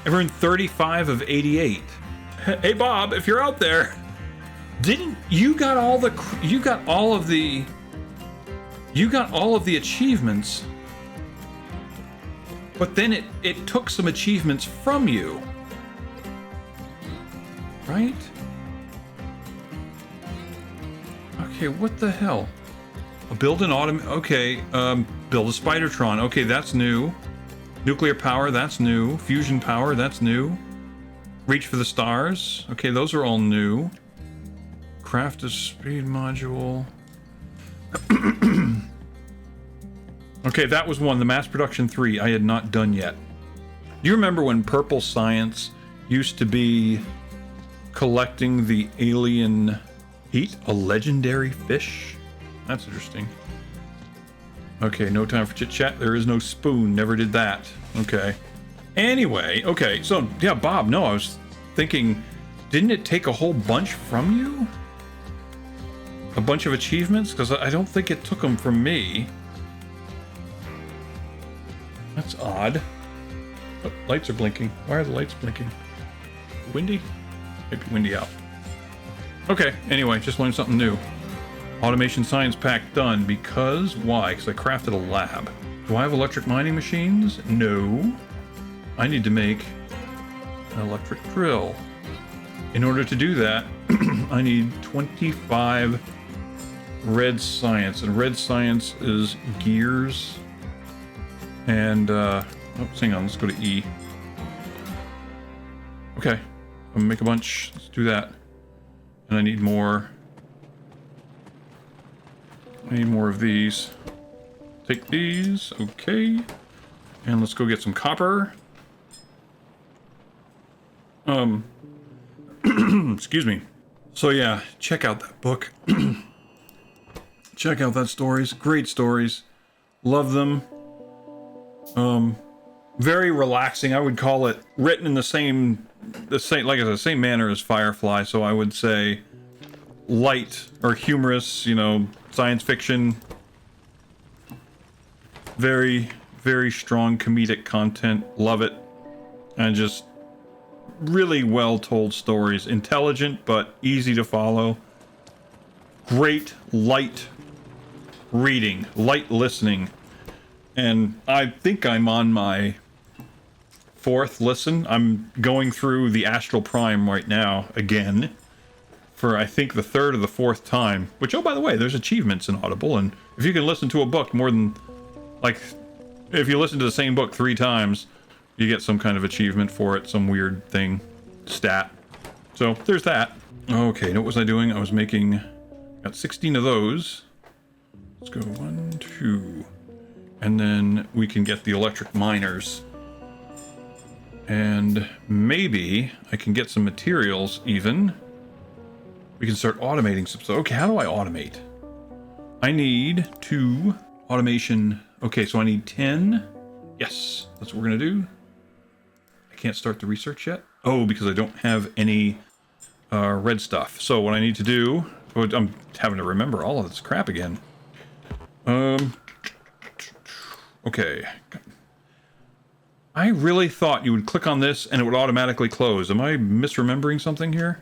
I've earned 35 of 88. Hey, Bob, if you're out there, didn't... You got all the... You got all of the... You got all of the achievements. But then it took some achievements from you. Right? Okay, what the hell? Build an okay, build a Spidertron. Okay, that's new. Nuclear power, that's new. Fusion power, that's new. Reach for the stars. Okay, those are all new. Craft a speed module. Okay, that was one. The mass production 3 I had not done yet. Do you remember when Purple Science used to be collecting the alien... Eat a legendary fish? That's interesting. Okay, no time for chit-chat. There is no spoon. Never did that. Okay. Anyway, okay, so, yeah, Bob, no, I was thinking, didn't it take a whole bunch from you? A bunch of achievements? Because I don't think it took them from me. That's odd. Oh, lights are blinking. Why are the lights blinking? Windy? Maybe windy out. Okay, anyway, just learned something new. Automation science pack done. Because, why? Because I crafted a lab. Do I have electric mining machines? No. I need to make an electric drill. In order to do that, I need 25 red science. And red science is gears. And, hang on, let's go to E. Okay, I'm gonna make a bunch. Let's do that. And I need more. I need more of these. Take these, okay. And let's go get some copper. Excuse me. So yeah, check out that book. Check out that stories. Great stories. Love them. Very relaxing. I would call it written in the same like I said, same manner as Firefly. So I would say light or humorous, you know, science fiction. Very, very strong comedic content. Love it. And just really well told stories. Intelligent, but easy to follow. Great light reading, light listening. And I think I'm on my 4th listen. I'm going through the Astral Prime right now again for I think the 3rd or the 4th time. Which, oh, by the way, there's achievements in Audible, and if you can listen to a book more than, like, if you listen to the same book 3 times, you get some kind of achievement for it, some weird thing, stat. So there's that. Okay, what was I doing? I was making, got 16 of those. Let's go 1, 2. And then we can get the electric miners. And maybe I can get some materials even. We can start automating some stuff. Okay, how do I automate? I need 2 automation. Okay, so I need 10. Yes, that's what we're gonna do. I can't start the research yet. Oh, because I don't have any red stuff. So what I need to do, I'm having to remember all of this crap again. Okay. I really thought you would click on this and it would automatically close. Am I misremembering something here?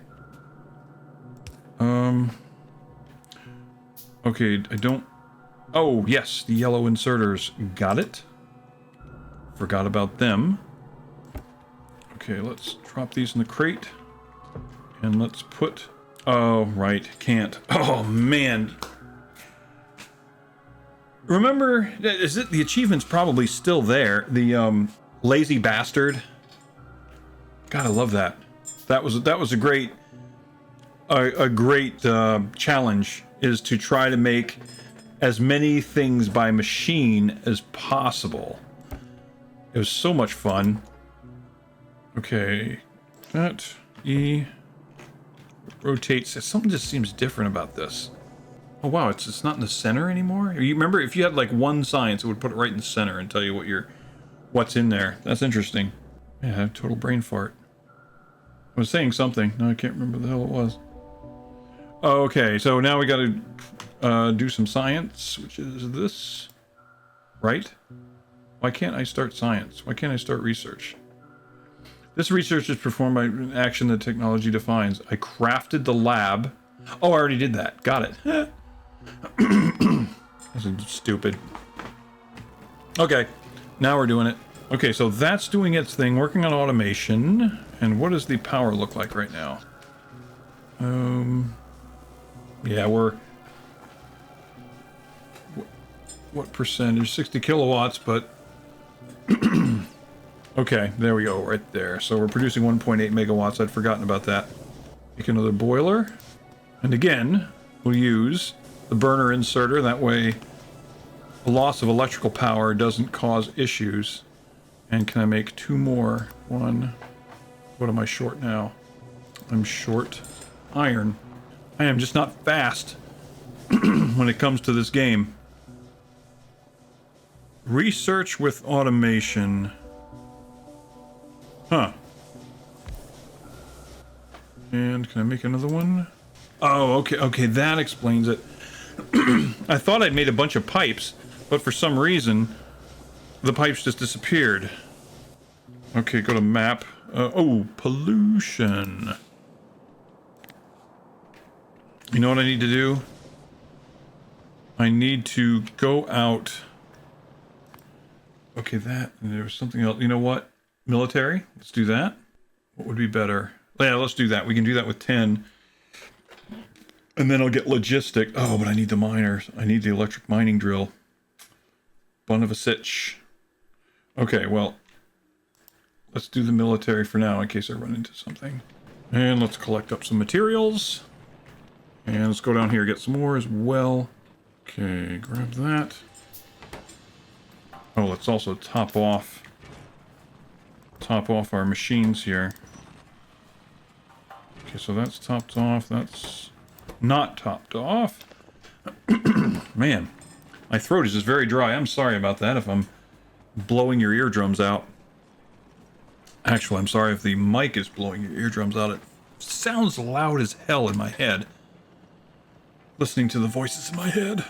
Okay, I don't... Oh, yes, the yellow inserters. Got it. Forgot about them. Okay, let's drop these in the crate. And let's put... Oh, right, can't. Oh, man. Remember, is it the achievement's probably still there? The lazy bastard. God, I love that. That was a great challenge, is to try to make as many things by machine as possible. It was so much fun. Okay, that E rotates. Something just seems different about this. Oh wow, it's not in the center anymore? You remember, if you had like one science, it would put it right in the center and tell you what's in there. That's interesting. Yeah, total brain fart. I was saying something. No, I can't remember what the hell it was. Okay, so now we got to do some science, which is this, right? Why can't I start science? Why can't I start research? This research is performed by an action the technology defines. I crafted the lab. Oh, I already did that. Got it. This is stupid. Okay, now we're doing it. Okay, so that's doing its thing, working on automation. And what does the power look like right now? Yeah, we're... What percentage? 60 kilowatts, but... Okay, there we go, right there. So we're producing 1.8 megawatts. I'd forgotten about that. Make another boiler. And again, we'll use the burner inserter. That way, the loss of electrical power doesn't cause issues. And can I make 2 more? 1. What am I short now? I'm short iron. I am just not fast when it comes to this game. Research with automation. Huh. And can I make another one? Oh, okay, that explains it. I thought I'd made a bunch of pipes, but for some reason, the pipes just disappeared. Okay, go to map. Oh, pollution. You know what I need to do? I need to go out. Okay, that, there was something else. You know what? Military? Let's do that. What would be better? Yeah, let's do that. We can do that with 10. And then I'll get logistic. Oh, but I need the miners. I need the electric mining drill. Bun of a sitch. Okay, well, let's do the military for now in case I run into something. And let's collect up some materials. And let's go down here, get some more as well. Okay, grab that. Oh, let's also top off our machines here. Okay, so that's topped off. That's not topped off. Man, my throat is just very dry. I'm sorry about that if I'm blowing your eardrums out. Actually, I'm sorry if the mic is blowing your eardrums out. It sounds loud as hell in my head. Listening to the voices in my head.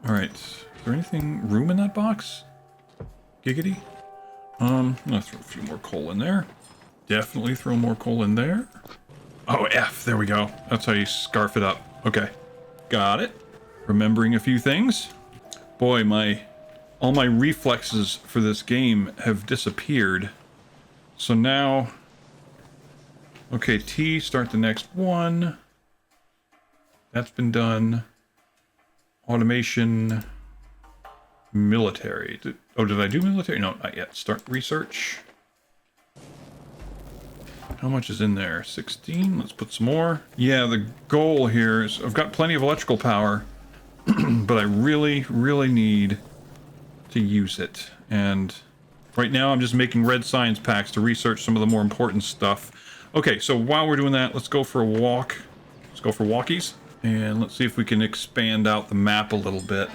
Alright, is there anything, room in that box? Giggity? I'm gonna throw a few more coal in there. Definitely throw more coal in there. Oh, F, there we go. That's how you scarf it up. Okay, got it. Remembering a few things. Boy, all my reflexes for this game have disappeared. So now, okay, T, start the next one. That's been done. Automation, military. Oh, did I do military? No, not yet. Start research. How much is in there? 16. Let's put some more. Yeah, the goal here is I've got plenty of electrical power, but I really, really need to use it. And right now I'm just making red science packs to research some of the more important stuff. Okay, so while we're doing that, let's go for a walk. Let's go for walkies. And let's see if we can expand out the map a little bit.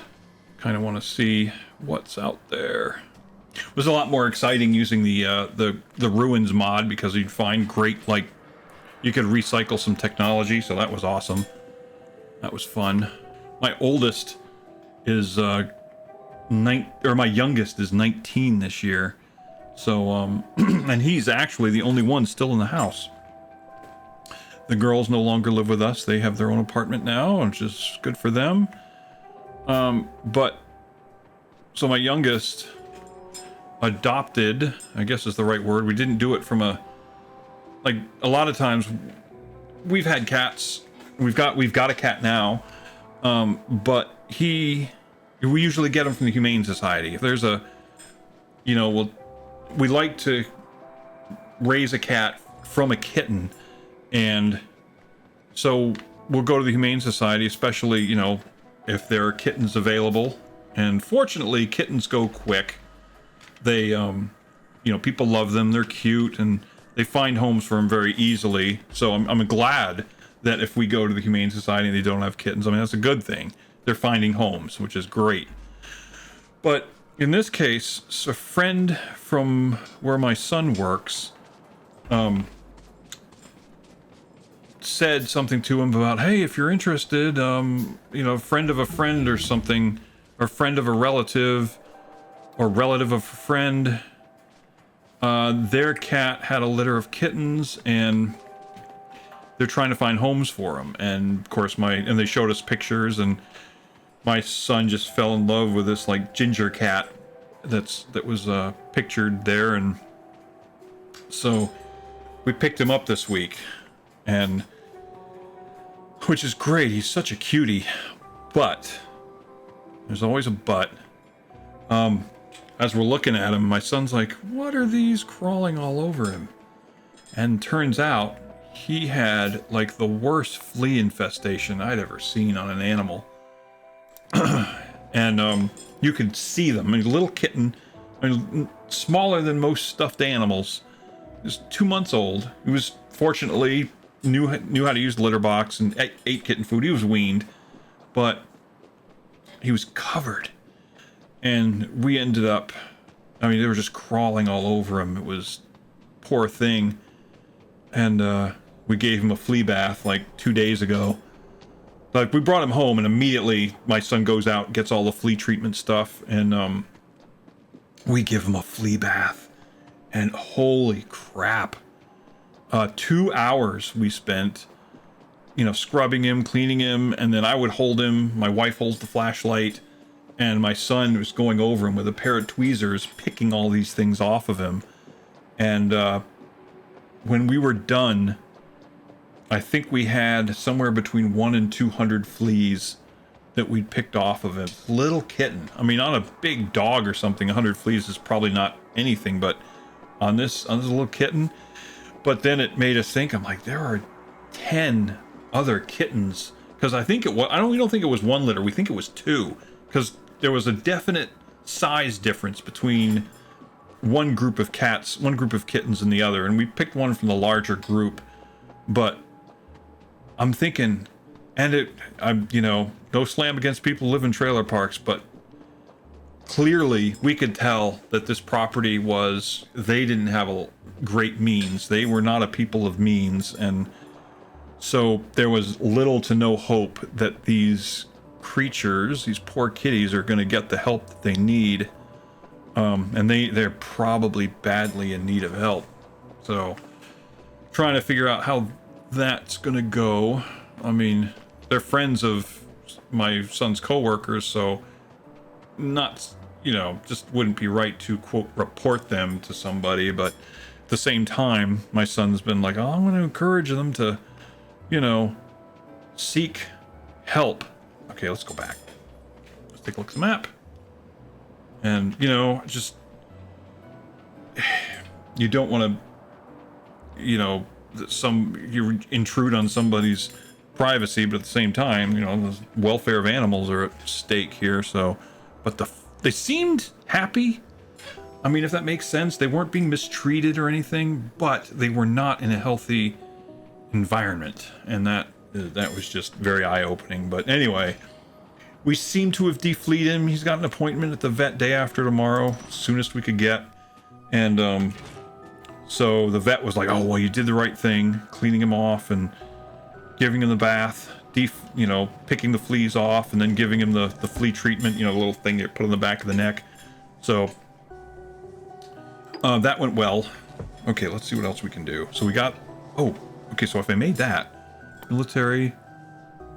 Kind of want to see what's out there. It was a lot more exciting using the ruins mod because you'd find great, like, you could recycle some technology, so that was awesome. That was fun. My oldest is my youngest is 19 this year. So and he's actually the only one still in the house. The girls no longer live with us. They have their own apartment now, which is good for them. But so my youngest adopted, I guess is the right word. We didn't do it from a lot of times we've had cats. We've got a cat now. But we usually get them from the Humane Society. If there's we like to raise a cat from a kitten. And so we'll go to the Humane Society, especially, if there are kittens available. And fortunately, kittens go quick. They, people love them. They're cute and they find homes for them very easily. So I'm glad that if we go to the Humane Society and they don't have kittens, I mean, that's a good thing. They're finding homes, which is great. But in this case, a friend from where my son works, said something to him about, hey, if you're interested, friend of a friend or something, or friend of a relative, or relative of a friend, their cat had a litter of kittens, and they're trying to find homes for them. And of course, they showed us pictures, and my son just fell in love with this like ginger cat that was pictured there, and so we picked him up this week, and which is great. He's such a cutie, but there's always a but. As we're looking at him, my son's like, what are these crawling all over him? And turns out he had like the worst flea infestation I'd ever seen on an animal. And you could see them. I mean, little kitten, smaller than most stuffed animals. He was 2 months old. He was fortunately knew how to use the litter box and ate kitten food. He was weaned, but he was covered. And we ended up, they were just crawling all over him. It was poor thing. And we gave him a flea bath like 2 days ago. Like, we brought him home, and immediately my son goes out and gets all the flea treatment stuff, and we give him a flea bath. And holy crap. 2 hours we spent, scrubbing him, cleaning him, and then I would hold him. My wife holds the flashlight, and my son was going over him with a pair of tweezers, picking all these things off of him. And when we were done, I think we had somewhere between 100 and 200 fleas that we'd picked off of him. Little kitten. On a big dog or something, 100 fleas is probably not anything, but on this little kitten. But then it made us think, I'm like, there are 10 other kittens. Because we don't think it was one litter, we think it was 2. Because there was a definite size difference between one group of kittens and the other. And we picked one from the larger group. But I'm thinking, no slam against people who live in trailer parks, but clearly we could tell that this property they didn't have a great means. They were not a people of means, and so there was little to no hope that these creatures, these poor kitties, are going to get the help that they need. And they're probably badly in need of help. So trying to figure out how that's gonna go. They're friends of my son's co-workers, so not, just wouldn't be right to quote report them to somebody. But at the same time, my son's been like, I'm going to encourage them to, seek help. Okay, let's go back. Let's take a look at the map. And, just, you don't want to, you intrude on somebody's privacy, but at the same time, the welfare of animals are at stake here. So, but they seemed happy. If that makes sense. They weren't being mistreated or anything, but they were not in a healthy environment, and that was just very eye-opening. But anyway, we seem to have defleed him. He's got an appointment at the vet day after tomorrow, soonest we could get. And so the vet was like, oh, well, you did the right thing, cleaning him off and giving him the bath, picking the fleas off, and then giving him the flea treatment, the little thing you put on the back of the neck. So that went well. Okay, let's see what else we can do. So we got, so if I made that, military,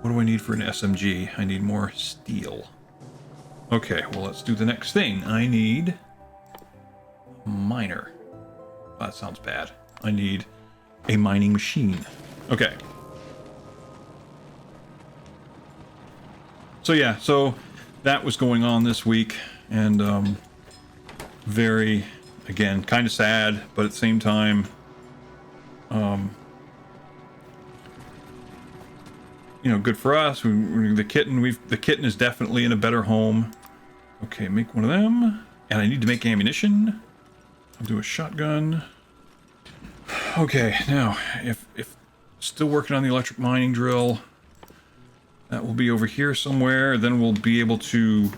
what do I need for an SMG? I need more steel. Okay, well, let's do the next thing. I need miner. That sounds bad. I need a mining machine. Okay. So yeah, so that was going on this week, and very, again, kind of sad, but at the same time, good for us. The kitten is definitely in a better home. Okay, make one of them, and I need to make ammunition. I'll do a shotgun. Okay, now if still working on the electric mining drill. That will be over here somewhere. Then we'll be able to...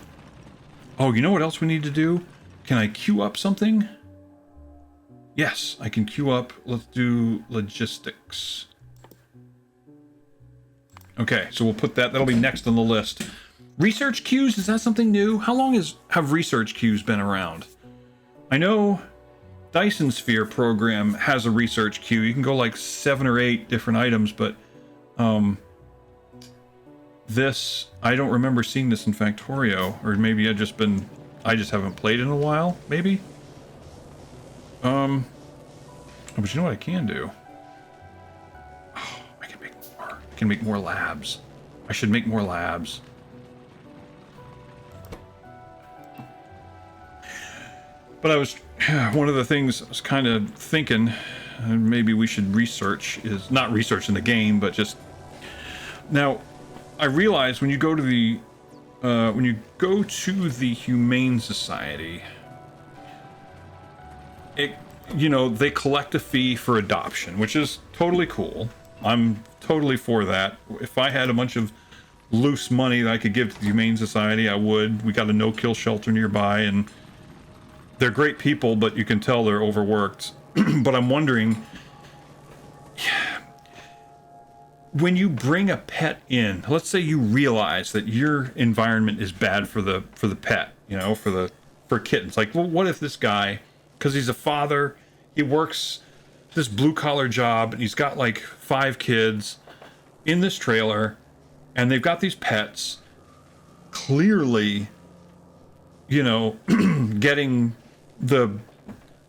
Oh, you know what else we need to do? Can I queue up something? Yes, I can queue up. Let's do logistics. Okay, so we'll put that. That'll be next on the list. Research queues, is that something new? How long have research queues been around? I know Dyson Sphere program has a research queue. You can go like 7 or 8 different items, but this, I don't remember seeing this in Factorio, or maybe I just haven't played in a while, maybe? Oh, but you know what I can do? Oh, I can make more. I can make more labs. I should make more labs. But one of the things I was kind of thinking, maybe we should research, is not research in the game, but just, now, I realize when you go to the Humane Society, they collect a fee for adoption, which is totally cool. I'm totally for that. If I had a bunch of loose money that I could give to the Humane Society, I would. We got a no-kill shelter nearby, and they're great people, but you can tell they're overworked. But I'm wondering, when you bring a pet in, let's say you realize that your environment is bad for the pet, for kittens. Like, well, what if this guy, because he's a father, he works this blue-collar job, and he's got like 5 kids in this trailer, and they've got these pets, clearly, getting the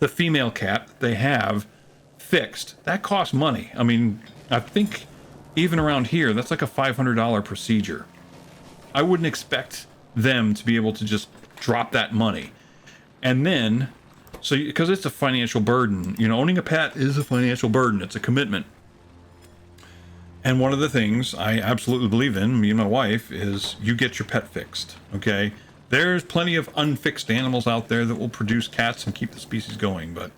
female cat that they have fixed. That costs money. I mean, I think even around here, that's like a $500 procedure. I wouldn't expect them to be able to just drop that money. And then, because it's a financial burden, owning a pet is a financial burden. It's a commitment. And one of the things I absolutely believe in, me and my wife, is you get your pet fixed, okay? There's plenty of unfixed animals out there that will produce cats and keep the species going, but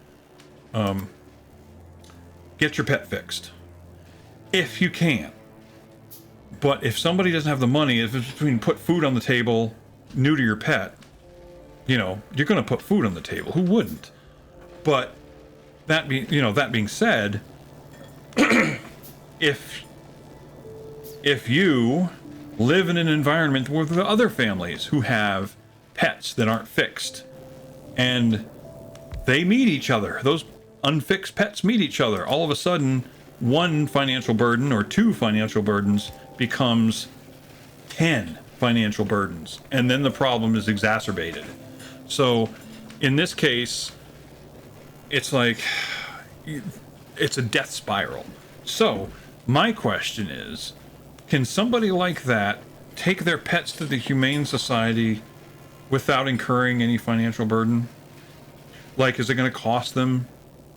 get your pet fixed if you can. But if somebody doesn't have the money, if it's between put food on the table, new to your pet, you're going to put food on the table. Who wouldn't? But that being said, if you live in an environment with other families who have pets that aren't fixed, and they meet each other, those unfixed pets meet each other, all of a sudden, one financial burden or 2 financial burdens becomes 10 financial burdens, and then the problem is exacerbated. So in this case, it's like, it's a death spiral. So my question is, can somebody like that take their pets to the Humane Society without incurring any financial burden? Like, is it going to cost them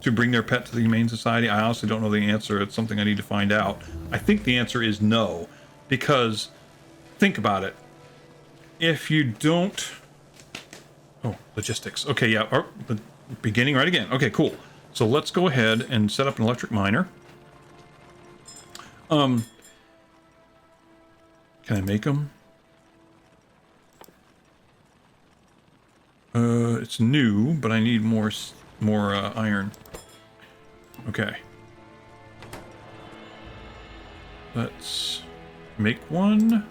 to bring their pet to the Humane Society? I honestly don't know the answer. It's something I need to find out. I think the answer is no, because think about it. If you don't... Oh, logistics. Okay, yeah, beginning right again. Okay, cool. So let's go ahead and set up an electric miner. Can I make them? It's new, but I need more iron. Okay. Let's make one.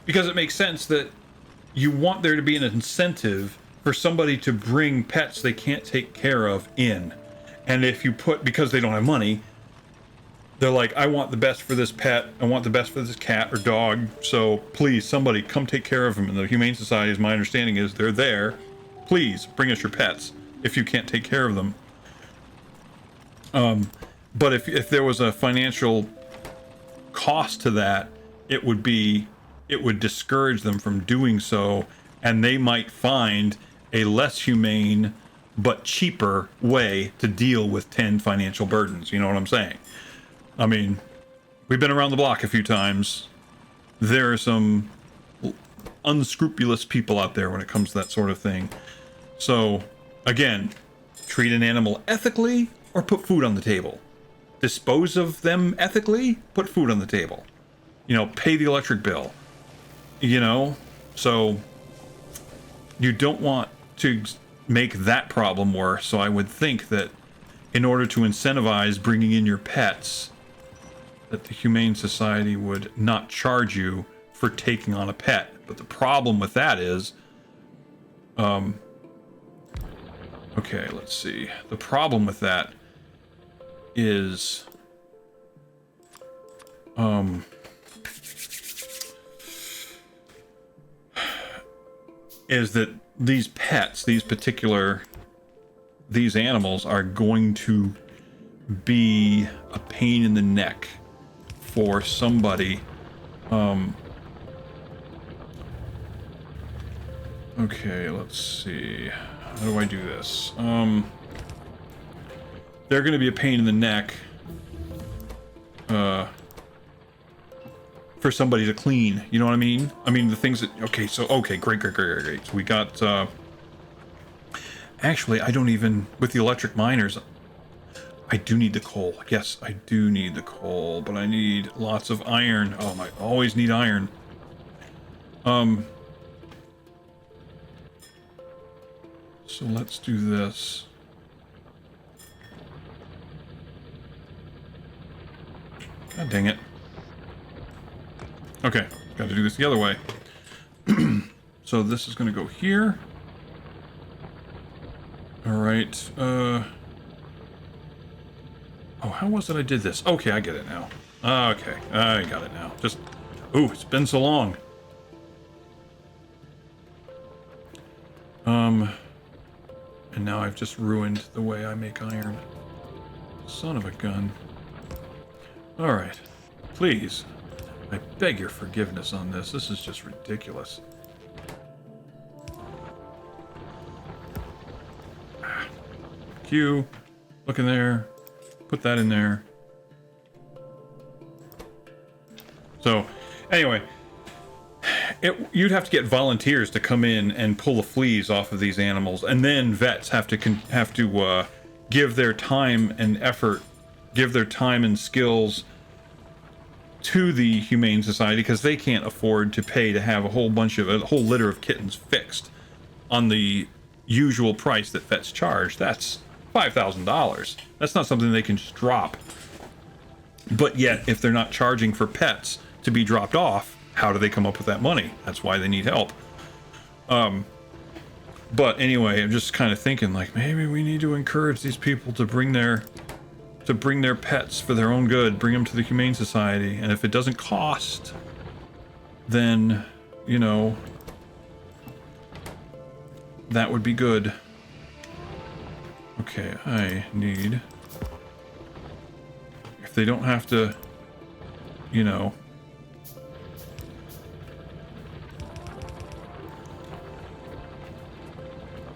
Because it makes sense that you want there to be an incentive for somebody to bring pets they can't take care of in. And if you because they don't have money, they're like, I want the best for this pet, I want the best for this cat or dog, so please, somebody come take care of them. And the Humane Society, as my understanding is, they're there. Please, bring us your pets if you can't take care of them. But if there was a financial cost to that, it would discourage them from doing so, and they might find a less humane but cheaper way to deal with 10 financial burdens. You know what I'm saying? I mean, we've been around the block a few times. There are some unscrupulous people out there when it comes to that sort of thing. So, again, treat an animal ethically or put food on the table. Dispose of them ethically, put food on the table. Pay the electric bill. So you don't want to make that problem worse. So I would think that in order to incentivize bringing in your pets, that the Humane Society would not charge you for taking on a pet. But the problem with that is, okay, let's see. The problem with that is, is that these pets, these animals are going to be a pain in the neck for somebody. Okay, let's see. How do I do this? They're going to be a pain in the neck for somebody to clean. You know what I mean? I mean, the things that... Okay, great. So we got... actually, I don't even... With the electric miners, I do need the coal. Yes, I do need the coal, but I need lots of iron. Oh, I always need iron. So let's do this. God dang it. Okay, got to do this the other way. So this is going to go here. All right. Oh, how was it I did this? Okay, I get it now. Okay, I got it now. Just, ooh, it's been so long. And now I've just ruined the way I make iron. Son of a gun. All right, please. I beg your forgiveness on this. This is just ridiculous. Q, look in there. Put that in there. So, anyway, you'd have to get volunteers to come in and pull the fleas off of these animals, and then vets have to give their time and effort, give their time and skills to the Humane Society, because they can't afford to pay to have a whole litter of kittens fixed on the usual price that vets charge. That's $5,000. That's not something they can just drop. But yet, if they're not charging for pets to be dropped off, how do they come up with that money? That's why they need help. But anyway, I'm just kind of thinking, like, maybe we need to encourage these people to bring their pets for their own good, bring them to the Humane Society, and if it doesn't cost, then, you know, that would be good. Okay, I need... If they don't have to, you know...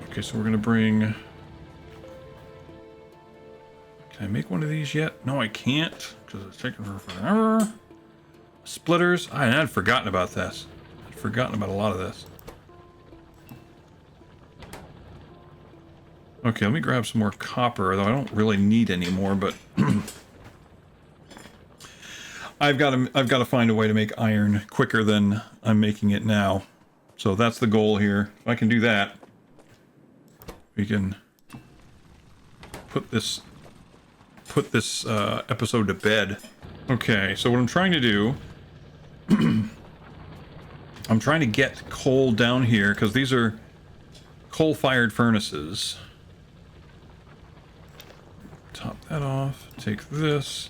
Okay, so we're gonna bring... Can I make one of these yet? No, I can't, because it's taking forever. Splitters? I had forgotten about this. I'd forgotten about a lot of this. Okay, let me grab some more copper, though I don't really need any more, but... I've got to find a way to make iron quicker than I'm making it now. So that's the goal here. If I can do that, we can put this episode to bed. Okay, so what I'm trying to do, I'm trying to get coal down here, because these are coal-fired furnaces. Top that off, take this.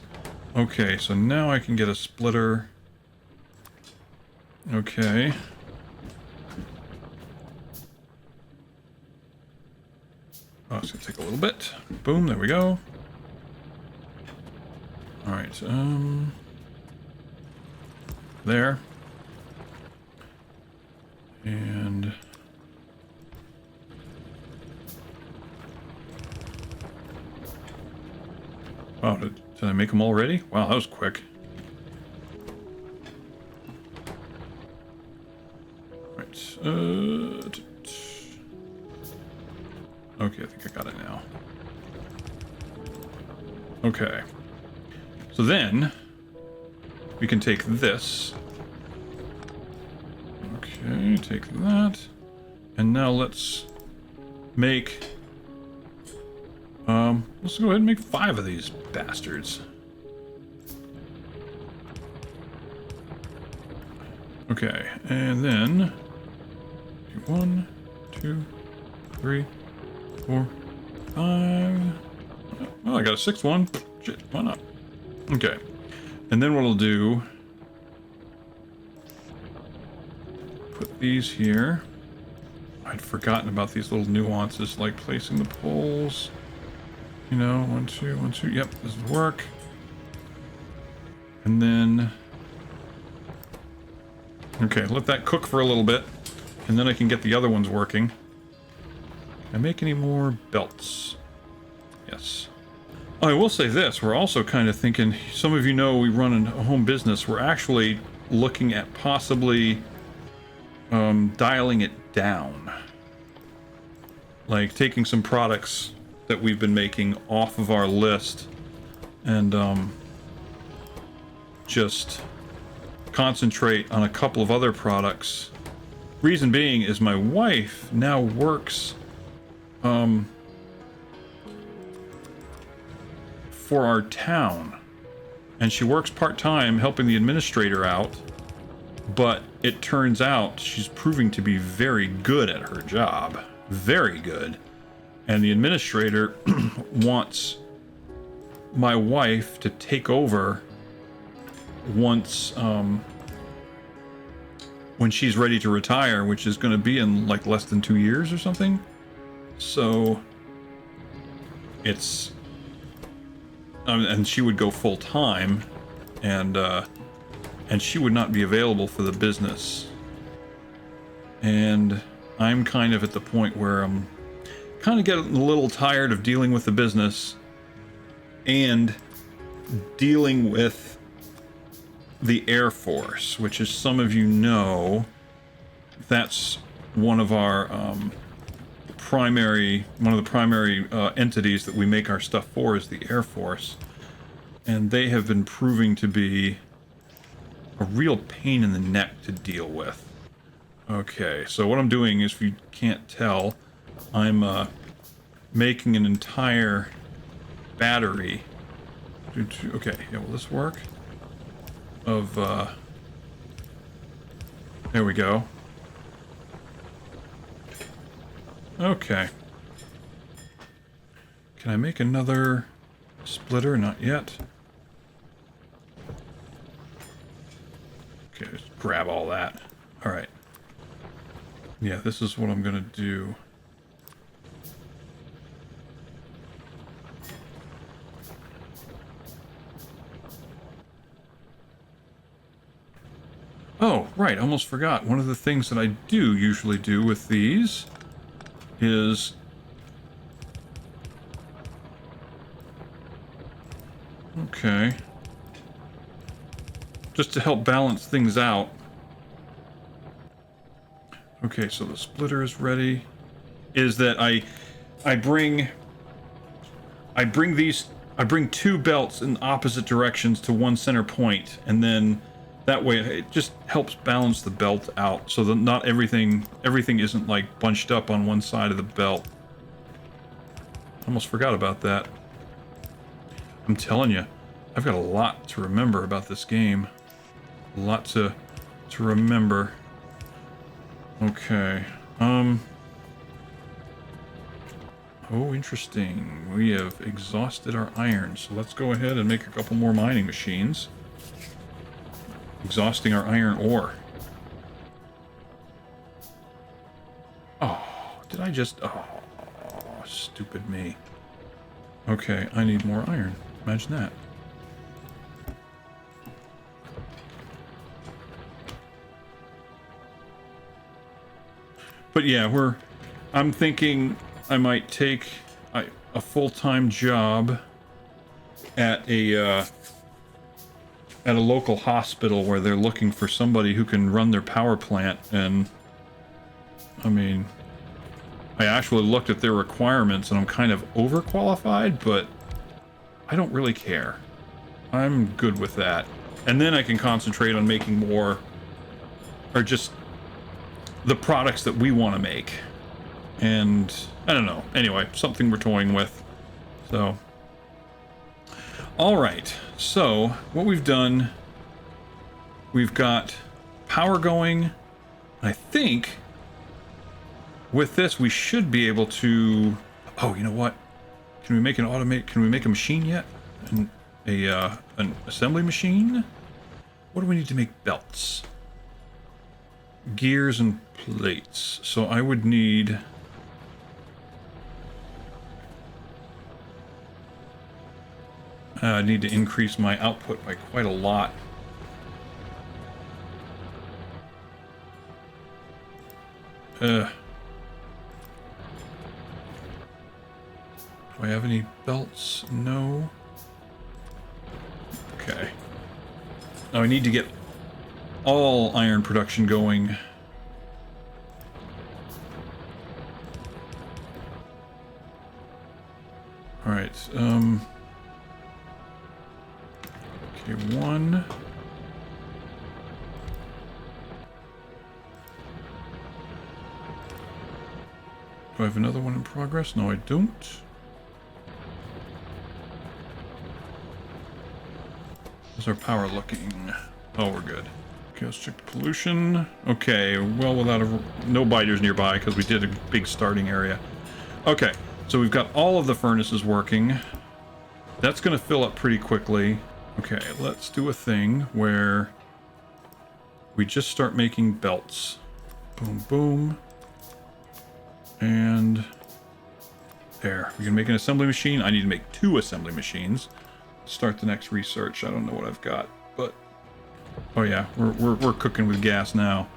Okay, so now I can get a splitter. Okay. Oh, it's gonna take a little bit. Boom, there we go. Alright, there. And... Wow, did I make them already? Wow, that was quick. Right, okay, I think I got it now. Okay. So then, we can take this. Okay, take that. And now let's make... let's go ahead and make 5 of these bastards. Okay, and then 1, 2, 3, 4, 5. Well, I got a 6th one. Shit, why not? Okay, and then what I'll do, put these here. I'd forgotten about these little nuances, like placing the poles. You know, 1, 2, 1, 2. Yep, this will work. And then, okay, let that cook for a little bit, and then I can get the other ones working. Can I make any more belts? Yes. Oh, I will say this, we're also kind of thinking, some of you know we run a home business, we're actually looking at possibly dialing it down. Like taking some products that we've been making off of our list and just concentrate on a couple of other products. Reason being is my wife now works for our town, and she works part-time helping the administrator out, but it turns out she's proving to be very good at her job. Very good. And the administrator wants my wife to take over once when she's ready to retire, which is going to be in like less than 2 years or something. So it's and she would go full time, and she would not be available for the business. And I'm kind of at the point where I'm kind of getting a little tired of dealing with the business and dealing with the Air Force, which, as some of you know, that's one of our primary entities that we make our stuff for is the Air Force, and they have been proving to be a real pain in the neck to deal with. Okay, so what I'm doing is, if you can't tell, I'm making an entire battery. Okay, yeah, will this work? Of there we go. Okay. Can I make another splitter? Not yet. Okay, just grab all that. All right. Yeah, this is what I'm gonna do. Oh, right, almost forgot. One of the things that I do usually do with these is okay, just to help balance things out. Okay, so the splitter is ready. Is that I bring two belts in opposite directions to one center point, and then that way it just helps balance the belt out so that not everything isn't like bunched up on one side of the belt. Almost forgot about that. I'm telling you, I've got a lot to remember about this game. A lot to remember. Okay. Oh, interesting. We have exhausted our iron, so let's go ahead and make a couple more mining machines. Exhausting our iron ore. Oh, did I just... Oh, stupid me. Okay, I need more iron. Imagine that. But yeah, I'm thinking I might take a full-time job at a local hospital where they're looking for somebody who can run their power plant. And I mean, I actually looked at their requirements and I'm kind of overqualified, but I don't really care. I'm good with that. And then I can concentrate on making more, or just the products that we want to make. And I don't know. Anyway, something we're toying with. So, all right. So what we've done, we've got power going. I think with this we should be able to... Oh, you know what? Can we make an automate? Can we make a machine yet? An assembly machine? What do we need to make belts? Gears and plates. So I would need... I need to increase my output by quite a lot. Do I have any belts? No. Okay. Now I need to get all iron production going. Alright, okay, one. Do I have another one in progress? No, I don't. How's our power looking? Oh, we're good. Okay, let's check the pollution. Okay, well, no biters nearby because we did a big starting area. Okay, so we've got all of the furnaces working. That's going to fill up pretty quickly. Okay, let's do a thing where we just start making belts. Boom, boom. And there. We can make an assembly machine. I need to make 2 assembly machines. Start the next research. I don't know what I've got, but oh yeah, we're cooking with gas now.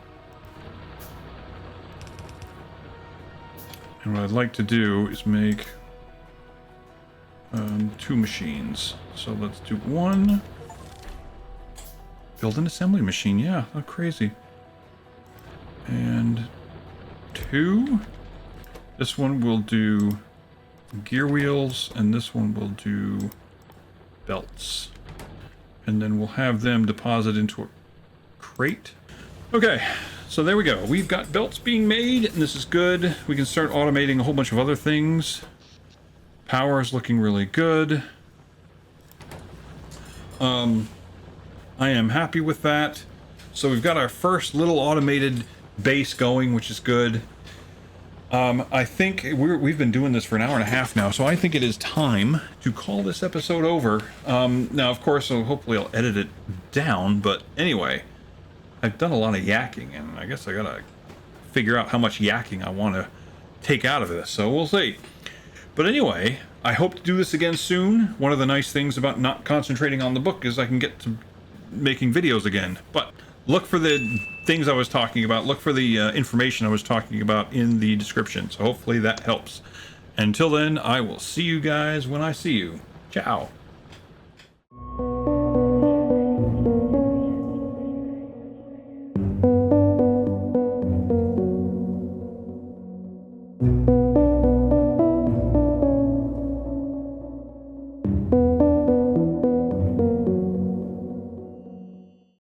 And what I'd like to do is make 2 machines. So let's do 1. Build an assembly machine. Yeah, how crazy. And 2. This one will do gear wheels, and this one will do belts. And then we'll have them deposit into a crate. Okay, so there we go. We've got belts being made, and this is good. We can start automating a whole bunch of other things. Power is looking really good. I am happy with that. So we've got our first little automated base going, which is good. I think we've been doing this for an hour and a half now, so I think it is time to call this episode over. Now, of course, hopefully I'll edit it down, but anyway, I've done a lot of yakking, and I guess I gotta figure out how much yakking I want to take out of this, so we'll see. But anyway, I hope to do this again soon. One of the nice things about not concentrating on the book is I can get to making videos again, but look for the things I was talking about. Look for the information I was talking about in the description. So hopefully that helps. Until then, I will see you guys when I see you. Ciao.